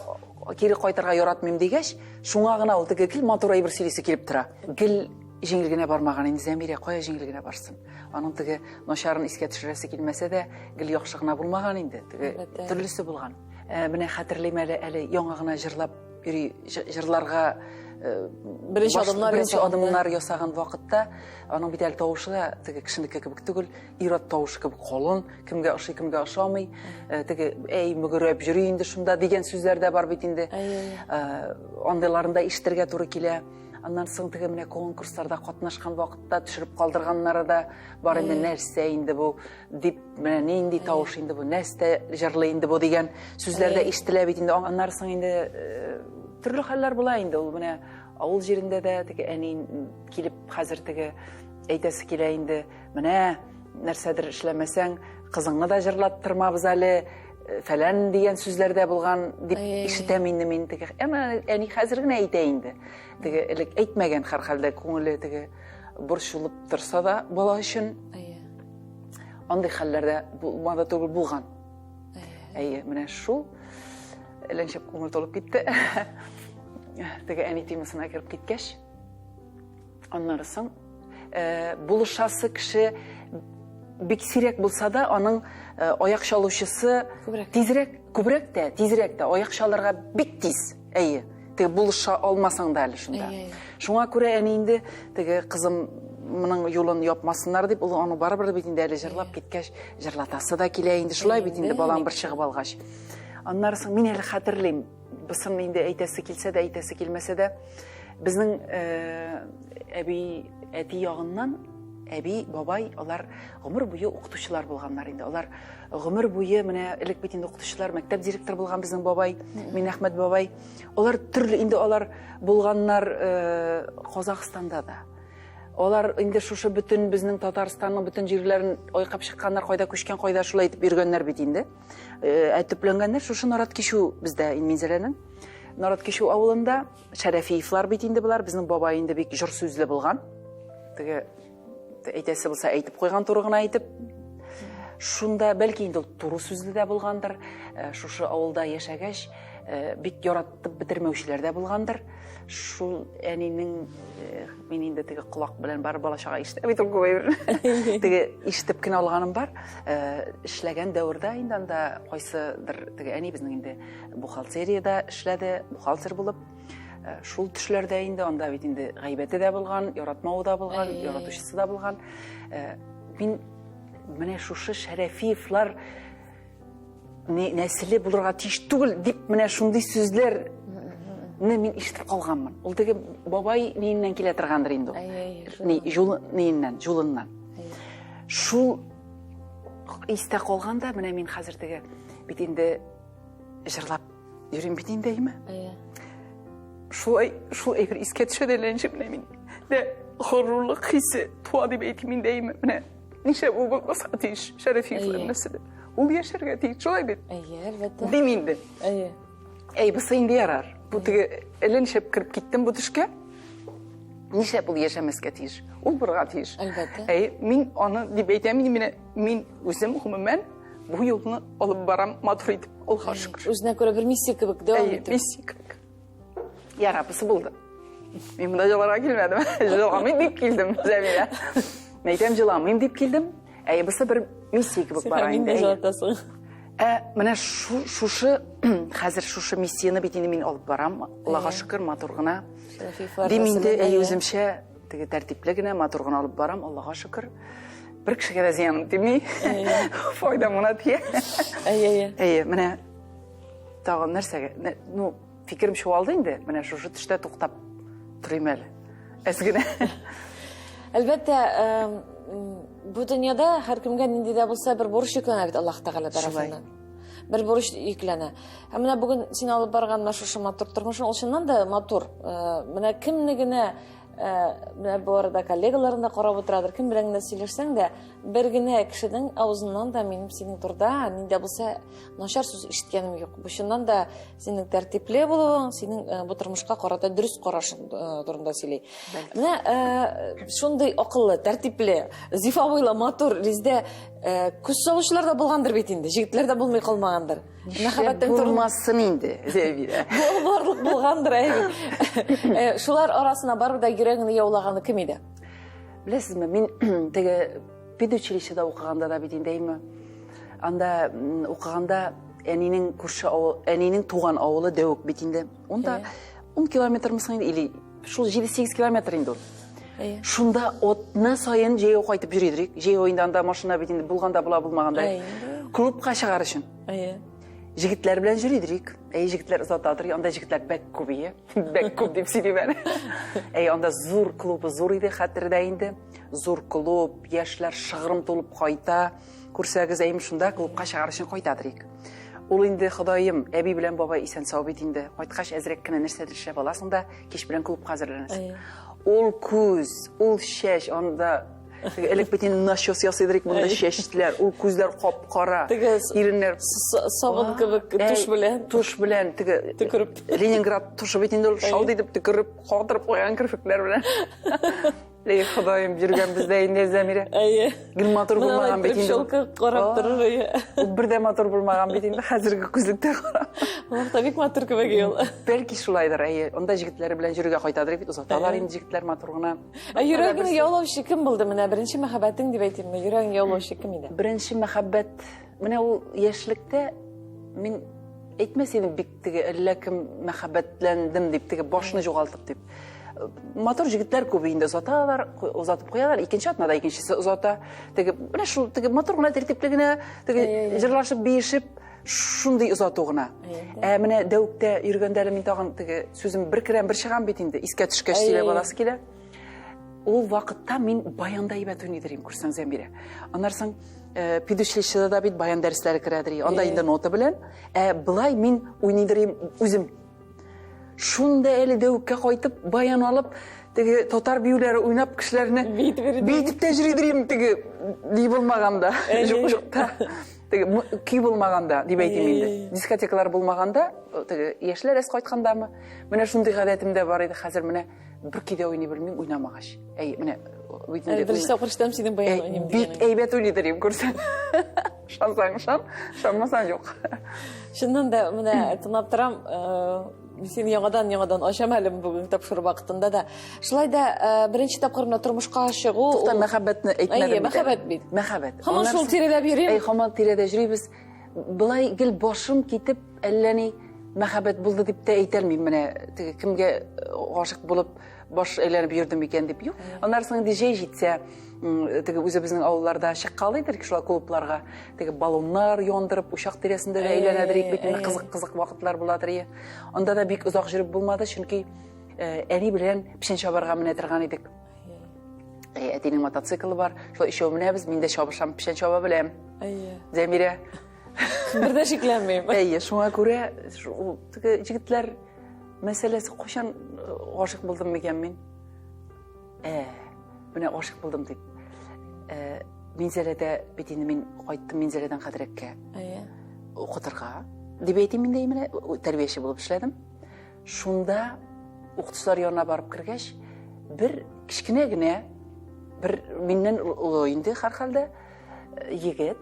Speaker 2: кире кайтырга яратмыйм дигәч, шуңа гына ул теге гел матур әйбер сөйлисе килеп тора. Гел җиңел генә бармаган инде Зәмирә, кая җиңел генә барсын? Аның теге ношарын искә төшерәсе килмәсә дә, гел яхшы гына булмаган инде, теге төрлесе булган. Менә хәтерлим әле яңа гына җырлап йөри, җырларга беренче адымнар ясаган вакытта, аның бит әле тавышы да теге кешенеке кебек түгел, ир-ат тавышы кебек калын, кемгә ошый, кемгә ошамый, теге мөгерәп йөри инде шунда дигән сүзләр дә бар бит инде. Андайларында ишетергә туры килә. Аннан соң теге менә конкурсларда катнашкан вакытта төшереп калдырганнары да бар инде, нәрсә инде бу дип, менә нинди тавыш инде бу, нәрсә җырлый инде бу дигән сүзләр дә ишетелә бит инде. Аннан соң инде төрле хәлләр була инде. Ул менә авыл җирендә дә теге әни килеп хәзер теге әйтәсе килә инде, менә нәрсәдер эшләмәсәң, кызыңны да җырлаттырмабыз әле, фәлән дигән сүзләр дә булган дип ишетәм инде мин теге. Әни хәзер генә әйтә инде. Теге элек әйтмәгән һәр хәлдә күңеле теге борчылып торса да бала өчен. Андый хәлләрдә булмады түгел булган. Менә шул ләнчеп күңел толып китте. Теге әни темасына кирип киткәч, аннан соң булышасы кеше бик сирәк булса да, аның аяк чалучысы күбрәк тизрәк тә аяк чалырга бик тиз. Теге булыша алмасаң да әле шунда. Шуңа күрә әни инде теге кызымның юлын япмасыннар дип, ул аны барыбер бит инде әле җырлап киткәч, җырлатасы да килә инде, шулай бит инде балам бер чыгып алгач. Аннан соң мин әле хәтерлим, бысын инде әйтәсе килсә дә, әйтәсе килмәсә дә, безнең әти ягыннан әби, бабай, алар гомер буе укытучылар булганнар инде. Алар гомер буе менә элек бит инде укытучылар, мәктәп директоры булган безнең бабай, мин Әхмәт бабай. Алар төрле инде алар булганнар Казакъстанда да. Алар инде шушы бүтән безнең Татарстанның бүтән җирләрен айкап чыкканнар, кайда күчкән, кайда шулай итеп йөргәннәр бит инде. Әйтепләнгәннәр шушы Нарат Кишү бездә Минзәләнең. Нарат Кишү авылында Шәрәфиевлар бит инде булар, безнең бабай инде бик җыр сүзле булган. Теге әйтәсе булса әйтеп куйган туры гына әйтеп. Шунда бәлки инде туры сүзле дә булгандыр. Шушы авылда яшәгәч, бик яратып бетермәүчеләр дә булгандыр. Шул әнинең мин инде теге колак белән бар балачага ишетеп бит ул күбәйер. Теге ишетеп кенә алганым бар. Эшләгән дәврдә инде анда кайсыдыр теге әни безнең инде бухгалтериядә эшләде, бухгалтер булып. Шул төшләрдә инде анда бит инде гайбәте дә булган, яратмавы да булган, яратучысы да булган. Мин менә шушы Шәрәфиевлар нәселе булырга тиеш түгел дип менә шундый сүзләр мин ишетеп калганмын. Ул теге бабай ниннән килә торгандыр инде. Жулыннан. Шул есте қалғанда, міне мен қазірдегі бит инде жырлап жүрем бит инде дейме. Шулай бір еске түседі ленші міне мен. Де ғорурлық хисі туа деп айтымен дейме. Міне неше бұл болмаса тиіш Шарафиевлар мәселе. Ол ешерге тиіш шулай бет.
Speaker 1: Әлбәттә.
Speaker 2: Демейді. Бұсы инде ярар. Бұл тігі леншеп кіріп кеттім бұл түшке. Неше бұл ешемеске тиіш. Ол бұрға тиіш.
Speaker 1: Әлбәттә.
Speaker 2: Мен оны деп айтамын, мен өзім ғұмымен бұл еліні олып барам матур етіп, олға шүкір.
Speaker 1: Өзіне көрі бір миссия кібік деуам етіп.
Speaker 2: Миссия кібік. Яра, бұсы болды. Мен мұнда жыларға келмедім. Жылғамын деп келдім, Зәмила. Мен айтам жылғамын деп келдім. Бұсы бір миссия кібік барайын.
Speaker 1: Сен мен де жылатасың.
Speaker 2: Міне шушы, қазір шушы миссияны бетіне мен олып барам. Олға шүкір матурғына. Деменде өзімше тәртіплігіне матурғына олып барам. Олға шүкір. Бір кішіге де зияным демей. Фойда мұна тие. Міне тағын нәрсеге. Фикірім шу алды енді. Міне шушы түшті тоқтап тұрайым әлі. Әсігіне.
Speaker 1: Әлбәттә, bu dünyada her kimге нинди дә булса бер бурыч йөкләнә бит Аллаһ Тәгалә тарафыннан. Бер бурыч йөкләнә. Менә бүген син алып барган шушы матур тормышың ул чыннан да матур. Менә кемне генә менә бу арада коллегаларында карап утырадыр, кем белән генә сөйләшсәң дә, бер генә кешенең авызыннан да минем синең турда нинди булса начар сүз ишеткәнем юк. Бу чыннан да синең тәртипле булуың, синең бу тормышка карата дөрес карашың турында сөйли. Менә шундый акыллы, тәртипле, зифа буйлы матур Риздә күз салучылар да булгандыр бит инде, җегетләр дә булмый калмагандыр.
Speaker 2: Мәхәббәттән булмасын инде, Зәбирә.
Speaker 1: Барлык булгандыр әйе. Шулар арасына барып да йөрәгеңне яулаганы кем иде?
Speaker 2: Білесізме, мен теге педучилищеда оқығанда да бит индейме. Анда оқығанда әнинең күрше авыл, әнинең туган авылы Дәүк бит инде. Онда 10 километр мисың или шул 7-8 километр инде ул. Шунда отна сайын жеу кайтып жүридик. Жеу ойында машина бит инде булганда була булмаганда. Клубка чыгар өчен. Жигитләр белән жүридик. Жигитләр озатадыр. Анда жигитләр бәк күп. Бәк күп дип сөйлим әле. Анда зур клубы зур иде хәтердә инде. Зур клуб, яшьләр шыгрым тулып кайта. Күрсәгез әйм шунда клубка чыгар өчен кайтадыр. Ул инде Ходаем, әби белән бабай исән сау бит инде. Кайткач әзрәк кенә нәрсәдер эшләп аласың да, кич белән клубка хәзерләнәсең. Ул күз, ул шәш, анда элек бит инде насчёс ясыйдырык монда шәшләр, ул күзләр кап-кара, иреннәр
Speaker 1: сабын кебек
Speaker 2: туш белән теге Ленинград тушы бит инде шалды дип төкереп, катырып куйган кирфекләр белән. Ходаем жүргән бездә инде Зәмирә. Гел матур булмаган бит инде.
Speaker 1: Шулка карап торыр.
Speaker 2: Бер дә матур булмаган бит инде хәзерге күзлектә карап.
Speaker 1: Вакытта бик матур кебек ел.
Speaker 2: Бәлки шулайдыр. Анда җегетләр белән йөрергә кайтадыр бит озаталар инде җегетләр матур гына.
Speaker 1: Йөрәгеңне яулаучы кем булды менә беренче мәхәббәтең дип әйтимме? Йөрәгеңне яулаучы кем иде?
Speaker 2: Беренче мәхәббәт менә ул яшьлектә мин әйтмәс идем бик теге әллә кем мәхәббәтләндем дип теге башны югалтып дип. Матур җегетләр күп инде озаталар, озатып куялар. Икенче атнада икенчесе озата. Теге менә шул теге матур гына тәртипле генә теге җырлашып биешеп шундый озату гына. Менә Дәүктә йөргәндә мин тагын теге сүзем бер керәм бер чыгам бит инде. Искә төшкәч сөйләп аласы килә. Ул вакытта мин баянда әйбәт уйныйдырым күрсәң Зәмирә. Аннарсың педучилищеда да бит баян дәресләре керәдер. Анда инде нота белән. Былай мин уйныйдырым үзем. Шунда әле Дәүккә кайтып, баян алып, теге татар биюләре уйнап кешеләрне битеп тәҗрибәләрем теге ди булмаганда, юк-юкта. Теге ки булмаганда дип әйтим инде. Дискотекалар булмаганда, теге яшьләр әс кайткандамы? Менә шундый гадәтем дә бар иде. Хәзер менә бер кидә уйный белмим, уйнамагач. Менә
Speaker 1: Беренче акырыштан синең баян уйныйм дигән.
Speaker 2: Бик әйбәт уйныйдырым күрсәң. Шансаң шан, шанмасаң юк.
Speaker 1: Шуннан да менә тыңлап торам, син яңадан ашам әле бүген тапшыру вакытында да. Шулай да беренче тапкыр менә тормышка чыгу,
Speaker 2: ул мәхәббәтне әйтмәдем.
Speaker 1: Мәхәббәт бит.
Speaker 2: Мәхәббәт.
Speaker 1: Һаман шул тирәдә йөрим.
Speaker 2: Һаман тирәдә йөрибез. Былай гел башым китеп, әллә ни мәхәббәт булды дип тә әйтәлмим. Менә теге кемгә гашык булып баш әйләнеп йөрдем икән дип юк. Аннан соң диҗей җитсә, теге үзебезнең авылларда чыккалыйдыр шулай клубларга, теге баллоннар яндырып, учак тирәсендә дә әйләнәдер бит, кызык вакытлар буладыр. Анда да бик озак йөреп булмады, чөнки әни белән пишен чабарга менә торган идек. Әтинең мотоциклы бар. Шулай ишәү менәбез, мин дә чабышам, пишән чаба беләм. Зәмирә.
Speaker 1: Бер дә шикләнмим.
Speaker 2: Шуңа күрә ул җегетләр мәсьәләсе кайчан гашык булдым микән мин? Менә гашык булдым дип. Минзәләдә бит инде мин кайттым Минзәләдән хәдрәккә. Укытырга. Дип әйтим инде менә тәрбияче булып эшләдем. Шунда укытучылар янына барып кергәч, бер кичкенә генә бер миннән улы инде һәрхәлдә егет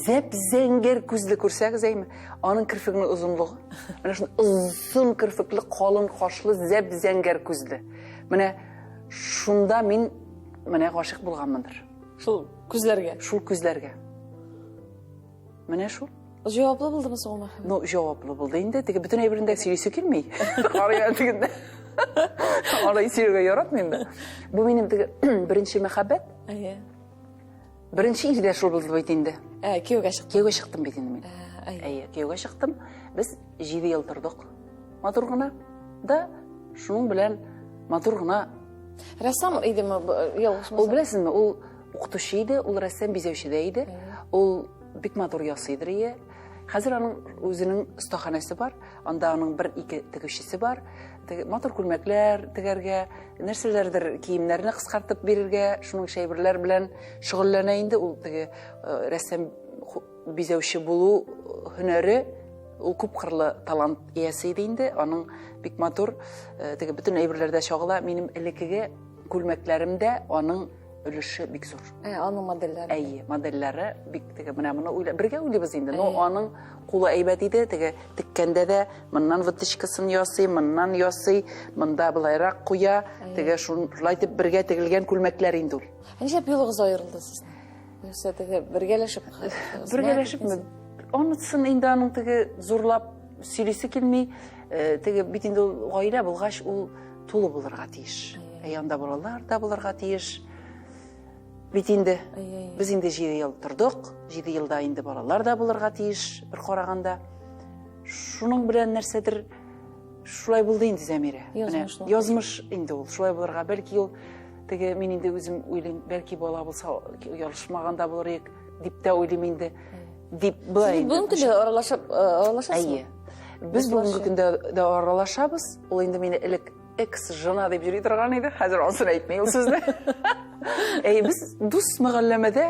Speaker 2: зәп-зәңгәр күзле күрсәгез әйме, аның кирфигенең озынлыгы. Менә шундый озын кирфикле, калын кашлы, зәп-зәңгәр күзле. Менә шунда мин менә гашык булганмындыр.
Speaker 1: Шул күзләргә.
Speaker 2: Шул күзләргә. Менә шул.
Speaker 1: Җаваплы булдымы соң?
Speaker 2: Ну, җаваплы булды инде. Теге бөтен әйберендә сөйлисе килми. Карая дигәндә. Алай сөйләргә яратмыйм да. Бу минем теге беренче мәхәббәт. Беренче ирдә шул булды бит инде.
Speaker 1: Кияүгә чыктым.
Speaker 2: Кияүгә чыктым бит инде мин. Кияүгә чыктым. Без 7 ел тордык. Матур гына да шуның белән матур гына.
Speaker 1: Рәссам идеме?
Speaker 2: Ул беләсезме, ул укытучы иде, ул рәссам бизәүче дә иде. Ул бик матур ясыйдыр ие. Хәзер аның үзенең остаханәсе бар. Анда аның 1-2 тегүчесе бар. Матур күлмәкләр тегәргә, нәрсәләрдер киемнәрне кыскартып бирергә, шуның шәйберләр белән шөгыльләнә инде. Ул теге рәссам бизәүче булу һөнәре, ул күп кырлы талант иясе иде инде. Аның бик матур теге бөтен әйберләрдә чагыла. Минем элекеге күлмәкләремдә аның өлеше бик зур.
Speaker 1: Аның модельләре.
Speaker 2: Модельләре бик теге менә моны бергә уйлыйбыз инде. Но аның кулы әйбәт иде, теге теккәндә дә моннан вытычкасын ясый, моннан ясый, монда булайрак куя, теге шулай дип бергә тегелгән күлмәкләр инде ул.
Speaker 1: Ничә юлыгыз аерылды сезнең? Юкса теге бергәләшеп?
Speaker 2: Бергәләшепме? Анысын инде аның теге зурлап сөйлисе килми, теге бит инде ул гаилә булгач, ул тулы булырга тиеш. Янда балалар да булырга тиеш. Бит инде без инде 7 ел тордык, 7 елда инде балалар да булырга тиеш, бер караганда. Шуның белән нәрсәдер шулай булды инде Зәмирә. Язмыш инде ул, шулай булырга. Бәлки ул теге мин инде үзем уйлыйм, бәлки бала булса ялышмаганда булыр ик дип тә уйлыйм инде. Дип булай.
Speaker 1: Бүген көндә аралашасыз?
Speaker 2: Без бүгенге көндә дә аралашабыз. Ул инде мине элек экс-жена дип йөри торган иде. Хәзер анысын әйтмәй ул сүзне. Без дус мәгъләмәдә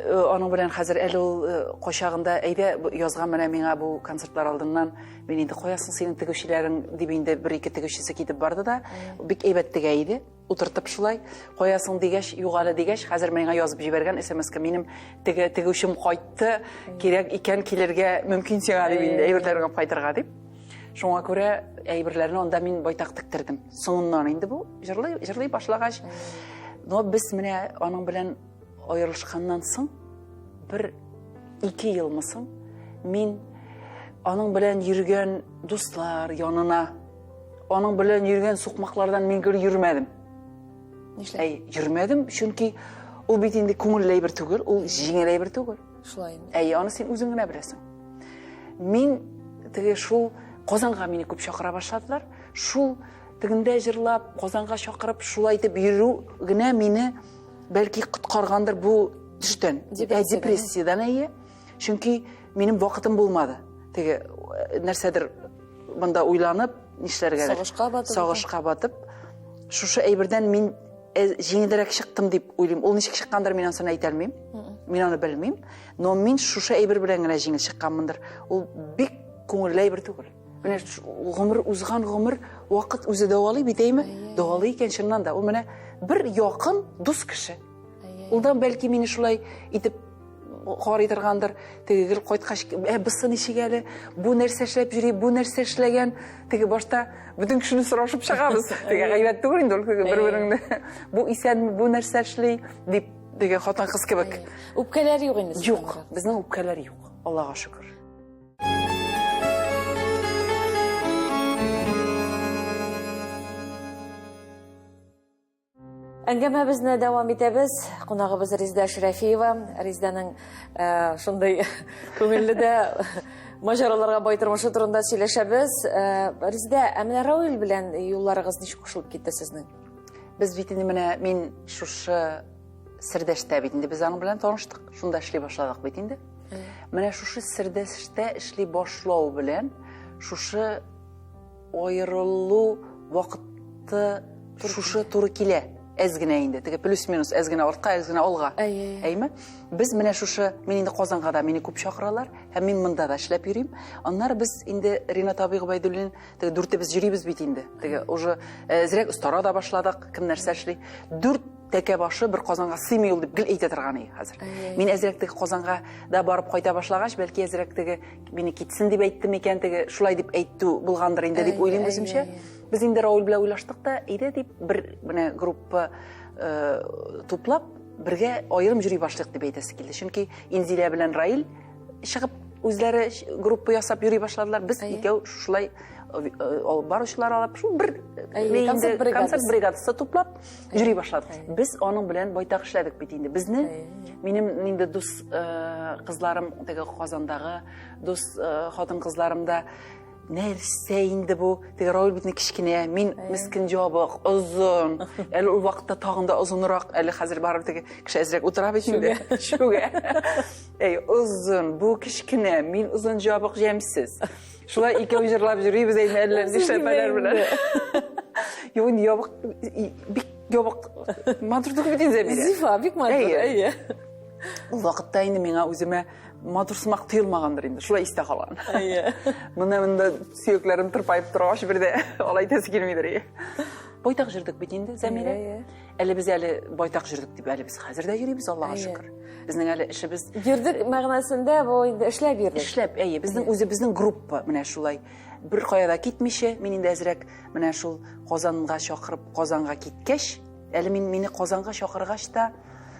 Speaker 2: аның белән хәзер әле ул качагында әйдә язган менә миңа бу концертлар алдыннан мин инде каясың синең тегүчеләрең дип инде 1-2 тегүчесе китеп барды да бик әйбәт тегә иде. Утыртып шулай каясың дигәч, югары дигәч, хәзер миңа язып җибәргән SMS-ка минем тегүчем кайтты, кирәк икән килергә мөмкин сиңа дип инде әйберләргә кайтырга дип. Шуңа күрә әйберләрне анда мин байтак тектердем. Соңыннан инде бу җырлый башлагач, но без менә аның белән аерылышканнан соң 1-2 елмы соң мин аның белән йөргән дуслар янына, аның белән йөргән сукмаклардан мин гөр йөрмәдем. Нишләп? Йөрмәдем, чөнки ул бит инде күңелле әйбер түгел, ул җиңел әйбер түгел.
Speaker 1: Шулай инде.
Speaker 2: Аны син үзең генә беләсең. Мин теге шул Казанга мине күп чакыра башладылар. Шул тегендә җырлап, Казанга чакырып, шулай итеп йөрү генә мине бәлки коткаргандыр бу төштән, депрессиядан әйе. Чөнки минем вакытым булмады. Теге нәрсәдер монда уйланып, нишләргә? Сагышка батып, шушы әйбердән мин җиңелрәк чыктым дип уйлыйм. Ул ничек чыккандыр мин аны әйтә алмыйм. Мин аны белмим. Но мин шушы әйбер белән генә җиңел чыкканмындыр. Ул бик күңелле әйбер түгел. Менә гомер узган гомер вакыт үзе дәвалый бит әйме? Дәвалый икән чыннан да. Ул менә бер якын дус кеше. Улдан бәлки мине шулай итеп карый торгандыр. Теге кайткач, бысы ничек әле? Бу нәрсә эшләп йөри, бу нәрсә эшләгән? Теге башта бөтен кешене сорашып чыгабыз. Теге гайбәт түгел инде ул бер-береңне. Бу исәнме, бу нәрсә эшли дип теге хатын кыз кебек.
Speaker 1: Үпкәләр юк инде.
Speaker 2: Юк, безнең үпкәләр юк. Аллага шөкер.
Speaker 1: Әңгәмәбезне дәвам итәбез. Кунагыбыз Резда Шәрәфиева. Резданың шундый күңелле дә маҗараларга бай тормышы турында сөйләшәбез. Резда, менә Рауил белән юлларыгыз ничек кушылып китте сезнең?
Speaker 2: Біз битінде менә мин шушы Сирдәштә битінде біз аның белән таныштык. Шунда эшли башладык битінде. Менә шушы Сирдәштә эшли башлау белән шушы айырылу вакыты шушы туры килә. Әз генә инде. Теге плюс-минус әз генә артка, әз генә алга. Әйме? Без менә шушы мин инде Казанга да мине күп чакыралар, һәм мин монда да эшләп йөрим. Аннары біз инде Ринат абый Гобайдуллин теге дүртебез йөрибез бит инде. Теге уже зрәк устара да башладык, кем нәрсә эшли. Дүрт тәкә башы бер Казанга сыймый ул дип гел әйтә торган иде хәзер. Мин әзрәк теге Казанга да барып кайта башлагач, бәлки әзрәк теге мине китсен дип әйттем икән, теге шулай дип әйтү булгандыр инде дип уйлыйм үземчә. Без инде Раул белән уйлаштык та, әйдә дип бер менә группа туплап, бергә аерым йөри башлыйк дип әйтәсе килде. Чөнки Инзилә белән Раил чыгып үзләре группа ясап йөри башладылар. Без икәү шулай баручылар алып, шул бер концерт бригадасы туплап йөри башладык. Без аның белән байтак эшләдек бит инде. Безне минем инде дус кызларым, теге Казандагы дус хатын кызларым да нәрсә инде бу? Теге Раул битне кичкенә, мин мискин җабык, озын. Әле ул вакытта тагын да озынрак, әле хәзер барып теге кеше әзрәк утыра бит инде. Шуга. Озын, бу кичкенә, мин озын җабык җәмсез. Шулай икәү җырлап йөрибез әйме әллә нишләпәләр белән. Юн ябык, бик ябык. Матурлык бит инде бирә.
Speaker 1: Зифа бик матур.
Speaker 2: Ул вакытта инде миңа үземә матурсымак тыйылмагандыр инде. Шулай истә калган. Монда сөекләрем тырпайып торгач бердә алай тәсе килмидер. Байтак җырдык бит инде Зәмирә. Әле без әле байтак җырдык дип, әле без хәзер дә йөрибез, Аллаһка шөкер. Безнең әле эшебез
Speaker 1: Йөрдек мәгънәсендә бу инде эшләп йөрдек.
Speaker 2: Эшләп, безнең үзебезнең группа менә шулай бер кая да китмичә, мин инде әзрәк менә шул Казанга чакырып, Казанга киткәч, әле мине Казанга чакыргач та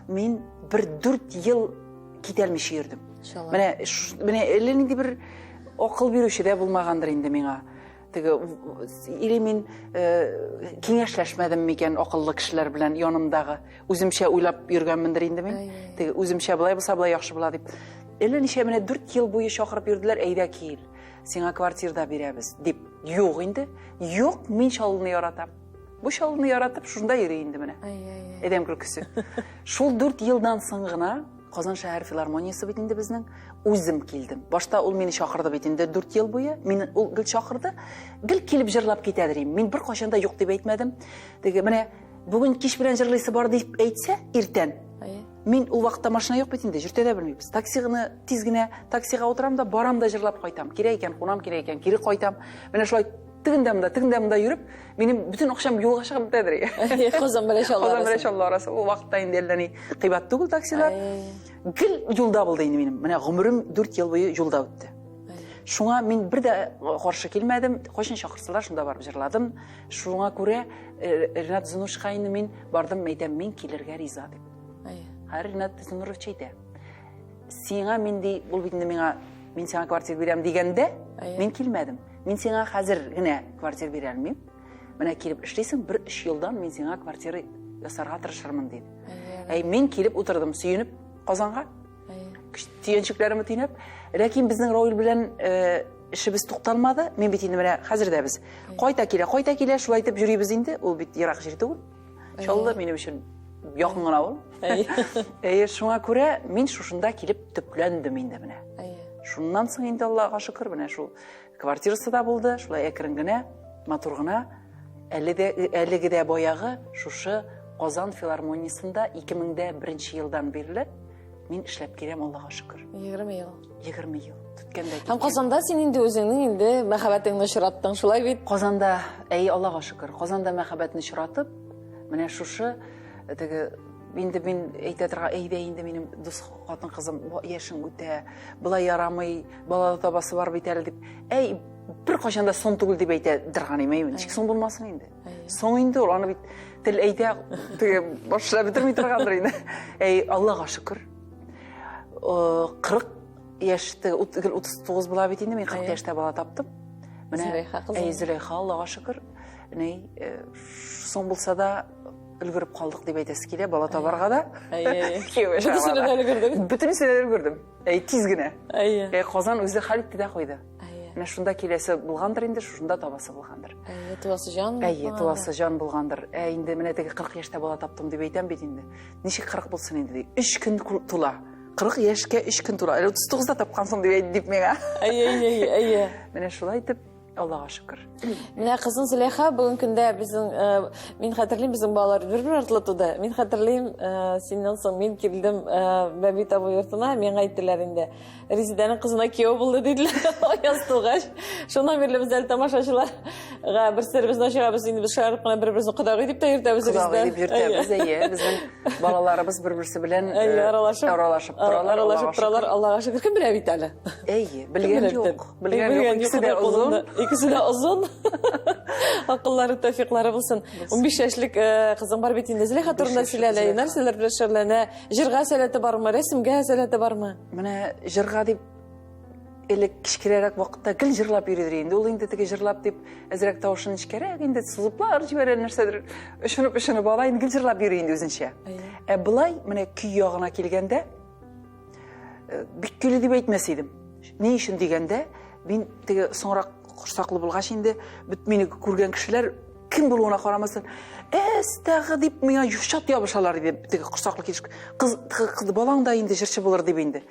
Speaker 2: мин бер 4 ел китәлмичә йөрдем. Менә әле нинди бер акыл бирүче дә булмагандыр инде миңа. Теге или мин киңәшләшмәдем микән акыллы кешеләр белән янымдагы, үземчә уйлап йөргәнмендер инде мин. Теге үземчә булай булса булай яхшы була дип. Әле ничә менә 4 ел буе чакырып йөрделәр, әйдә кил. Сиңа квартирада бирәбез дип. Юк инде. Юк, мин шалны яратам. Бу шалны яратып шунда йөри инде менә. Әдәм күркесе. Шул 4 елдан соң гына Казан шәһәр филармониясы бит инде безнең үзем килдем. Башта ул мине чакырды бит инде 4 ел буе. Мин ул гел чакырды. Гел килеп җырлап китәдер. Мин бер кашан да юк дип әйтмәдем. Теге менә бүген кич белән җырлыйсы бар дип әйтсә, иртән. Мин ул вакытта машина юк бит инде, җиртә дә белмибез. Таксигыны тиз генә таксига утырам да барам да җырлап кайтам. Кирәк икән, кунам кирәк икән, кире кайтам. Менә шулай тегендә йөреп, минем бүтән акчам юлга чыгып бетәдер.
Speaker 1: Казан белән
Speaker 2: Шалла арасы. Ул вакытта инде әллә ни кыйбат түгел таксилар. Гел юлда булды инде минем. Менә гомерем 4 ел буе юлда үтте. Шуңа мин бер дә каршы килмәдем. Кайчан чакырсалар, шунда барып җырладым. Шуңа күрә Ринат Зунушка инде мин бардым, әйтәм, мин килергә риза дип. Ринат Зунуров әйтә. Сиңа мин ди, ул бит инде миңа мин сиңа квартира бирәм дигәндә, мин килмәдем. Мин сиңа хәзер генә квартира бирә алмыйм. Менә килеп эшлисең, 1-3 елдан мин сиңа квартира ясарга тырышырмын диде. Мин килеп утырдым, сөенеп Казанга. Төенчекләремне тыйнап, ләкин безнең Раул белән эшебез тукталмады. Мин бит инде менә хәзер дә без кайта килә, шулай итеп йөрибез инде. Ул бит ерак җир түгел. Иншалла минем өчен якын гына ул. Шуңа күрә мин шушында килеп төпләндем инде менә. Шуннан соң инде Аллаһка шөкер, менә шул квартирасы да булды, шулай әкрен генә, матур гына. Әлеге дә баягы шушы Казан филармониясында 2001 елдан бирле мин эшләп киләм, Аллаһка шөкер.
Speaker 1: 20 ел.
Speaker 2: 20 ел. Төткәндә.
Speaker 1: Һәм Казанда син инде үзеңнең инде мәхәббәтеңне очраттың, шулай бит?
Speaker 2: Казанда, Аллаһка шөкер, Казанда мәхәббәтне очратып, менә шушы теге инде мин әйтә торган, әйдә инде минем дус хатын кызым, яшең үтә, булай ярамый, бала табасы бар бит әле дип. Бер кашан да сон түгел дип әйтә торган имәймен. Ничек сон булмасын инде? Сон инде ул аны бит тел әйтә, теге башлап бетерми торгандыр инде. Аллаһка шөкер. 40 яшьтә, 39 була бит инде, мин 40 яшьтә бала таптым. Менә Зөләйха, Аллаһка шөкер. Сон булса да өлгөрүп калдык дип әйтәсе килә, бала табарга да. Бүтүнсен дә өлгөрдүм. Тиз генә. Казан үзе хәл итте дә куйды. Менә шунда киләсе булгандыр инде, шунда табасы булгандыр.
Speaker 1: Туасы жан.
Speaker 2: Туасы жан булгандыр. Инде менә теге 40 яшьтә бала таптым дип әйтәм бит инде. Ничек 40 булсын инде? 3 көн тула. 40 яшькә 3 көн тула. 39-да тапкансың дип әйт дип миңа. Менә шулай итеп, Аллага шөкер.
Speaker 1: Менә кызың Зөләйха бүген көндә безнең мин хәтерлим безнең балалар бер-бер артлы туды. Мин хәтерлим синнән соң мин килдем Бәби табу йортына, миңа әйттеләр инде. Резиданың кызына кияү булды диделәр. Аяз тугач. Шуннан бирле без әле тамашачыларга бер серебезне ачабыз инде без шарып кына бер-беребезне кодагый дип тә йөртәбез бездә.
Speaker 2: Кодагый дип йөртәбез, безнең балаларыбыз бер-берсе белән аралашып
Speaker 1: торалар. Аллага шөкер, кем белә бит әле.
Speaker 2: Белгән юк. Белгән юк. Икесе дә узун.
Speaker 1: İkisi de uzun. Akılları, tevfikleri bulsun. 15 yaşlık kızın var bitinde Züleyha turunda silahlayı. Nerseler bileşirlerine? Jırga seleti var mı? Resimge seleti var mı?
Speaker 2: Mene jırga deyip elek kişkilerek vakitte gül jırlap yürüdür indi. Ol indi teki jırlap deyip ezrek tavuşun işkerek indi sızıplar jiberen nersedir. Üşünüp bala indi gül jırlap yürü indi özünçe. Bulay mene küy yağına kelgende bik gülü deyip etmeseydim. Ne işin degende ben teki sonra Құшсақлы болғаш енді бүт мені көрген кішілер кім болуына қарамасын тағы деп миңа юшат ябышалар деп тегі құшсақлы келіш қызды балаңда енді жыршы болыр деп енді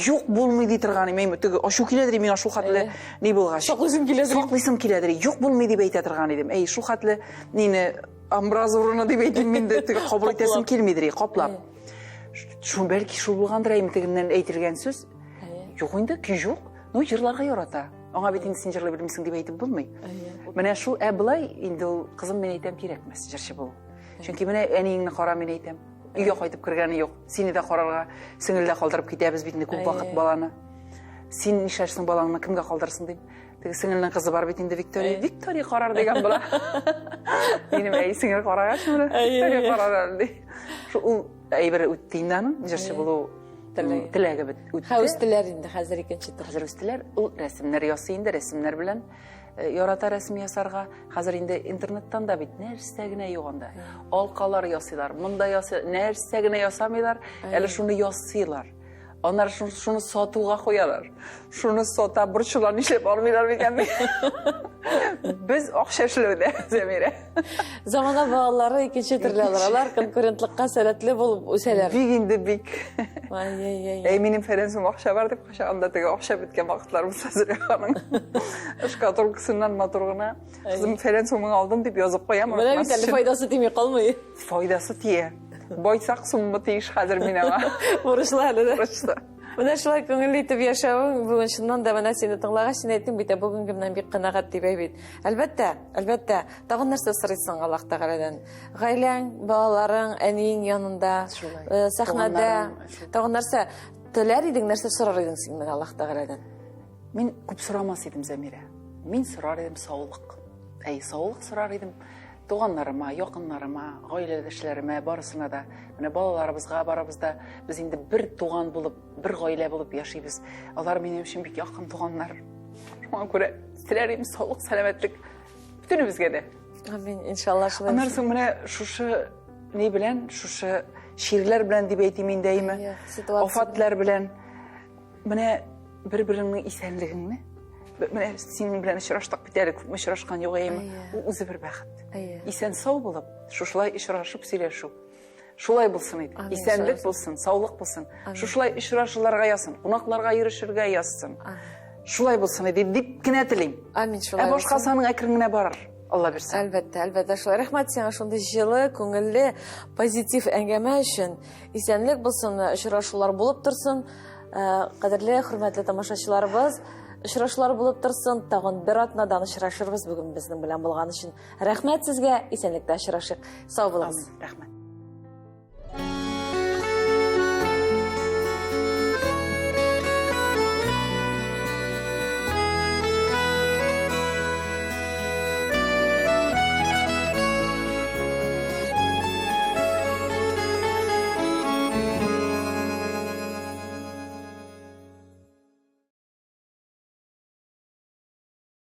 Speaker 2: жоқ болмайды тұрғаны мен тегі ашу келедір мен ашу қатылы не болғаш соқлысым келедір жоқ болмайды деп айта тұрғаны едім шу қатылы нені амбразурына деп айтым менді тегі қабыл етесім келмейдір қаплап бәлки шу болғандыр тегімнен әйтілген сөз жоқ енді күй жоқ но жырларға yorata. Оңа бет енді сен жырлай білмейсің деп айтып болмай. Менә шул былай енді ол қызым мен айтам керекмес жыршы болу. Чөнки менә әниеңне қара мен айтам. Үйге қайтып кіргені жоқ. Сені де қарарға сіңілде қалдырып кетеміз бетінде көп уақыт баланы. Сен нишашсың балаңны кімге қалдырсың дейм. Теге сіңілінің қызы бар бетінде Виктория қарар деген бола. Менің сіңіл қарағашы мұны. Виктория қарар дей. Шул бір өттейінданың жыршы болу тіләгі біт өтті.
Speaker 1: Өстілер енді, қазір екінші тұр.
Speaker 2: Қазір өстілер, ол рәсімлер ясы енді, рәсімлер білін ярата рәсім ясарға. Қазір енді интернеттан да бит, нәрсәгіне еуғанда. Алқалар ясыйлар, мұнда ясы, нәрсәгіне ясамайлар, әлі шуны ясыйлар. Onlar şunu satuğa koyarlar. Şunu sata burçularını işlep almıyorlar mı? Biz okşaşılırdı zemire.
Speaker 1: Zamana bağları ikinci türlü alırlar. Konkurentlikka seletli bulup üseler.
Speaker 2: Big indi big. Eminim Ferenç'im okşa vardı. Anda tege okşa bitken vakitlarımız hazır yakanın. Işkator kısından maturğuna. Kızım Ferenç'imi aldım deyip yazıp koyamam.
Speaker 1: Bana bir tane faydası değil mi kalmayı?
Speaker 2: Faydası diye. Boysak summutu iş hazır minema.
Speaker 1: Vuruşlardı. Менә шулай күңелле итеп яшәвең бүген шуннан да менә сине тыңлагач син әйттең бит бүгенгемнән бик канәгать дип әйбит. Әлбәттә, тагын нәрсә сорыйсың Аллаһ Тәгаләдән? Гаиләң, балаларың, әниең янында, сәхнәдә, тагын нәрсә теләр идең, нәрсә сорар идең син Аллаһ Тәгаләдән?
Speaker 2: Мин күп сорамас идем Зәмирә. Мин сорар идем саулык. Саулык сорар идем. Туганнарыма, якыннарыма, гаиләдәшләремә барысына да, менә балаларыбызга барабызда без инде бер туган булып, бер гаилә булып яшибез. Алар минем өчен бик якын туганнар. Шуңа күрә теләрим саулык, сәламәтлек бүтәнебезгә дә.
Speaker 1: Амин, иншалла шулай.
Speaker 2: Аннан соң менә шушы ни белән, шушы ширләр белән дип әйтим инде әйме. Афатлар белән менә бер-береңнең исәнлегеңне менә син белән очраштык бит әле күпме очрашкан юк әйме. Үзе бер бәхет. Исән сау булып, шушылай очрашып сөйләшү. Шулай булсын иде. Исәнлек булсын, саулык булсын. Шушылай очрашуларга ясын, кунакларга йөришергә ясын. Шулай булсын иде дип кенә телим.
Speaker 1: Амин, шулай.
Speaker 2: Башкасының әкрененә барыр. Алла бирсен.
Speaker 1: Әлбәттә шулай. Рәхмәт сиңа шундый җылы, күңелле, позитив әңгәмә өчен. Исәнлек булсын, очрашулар булып торсын. Кадерле, хөрмәтле тамашачыларыбыз, очрашулар булып торсын. Тагын бер атнадан очрашырбыз бүген безнең белән булган өчен. Рәхмәт сезгә, исәнлектә очрашыйк. Сау булыгыз.
Speaker 2: Рәхмәт.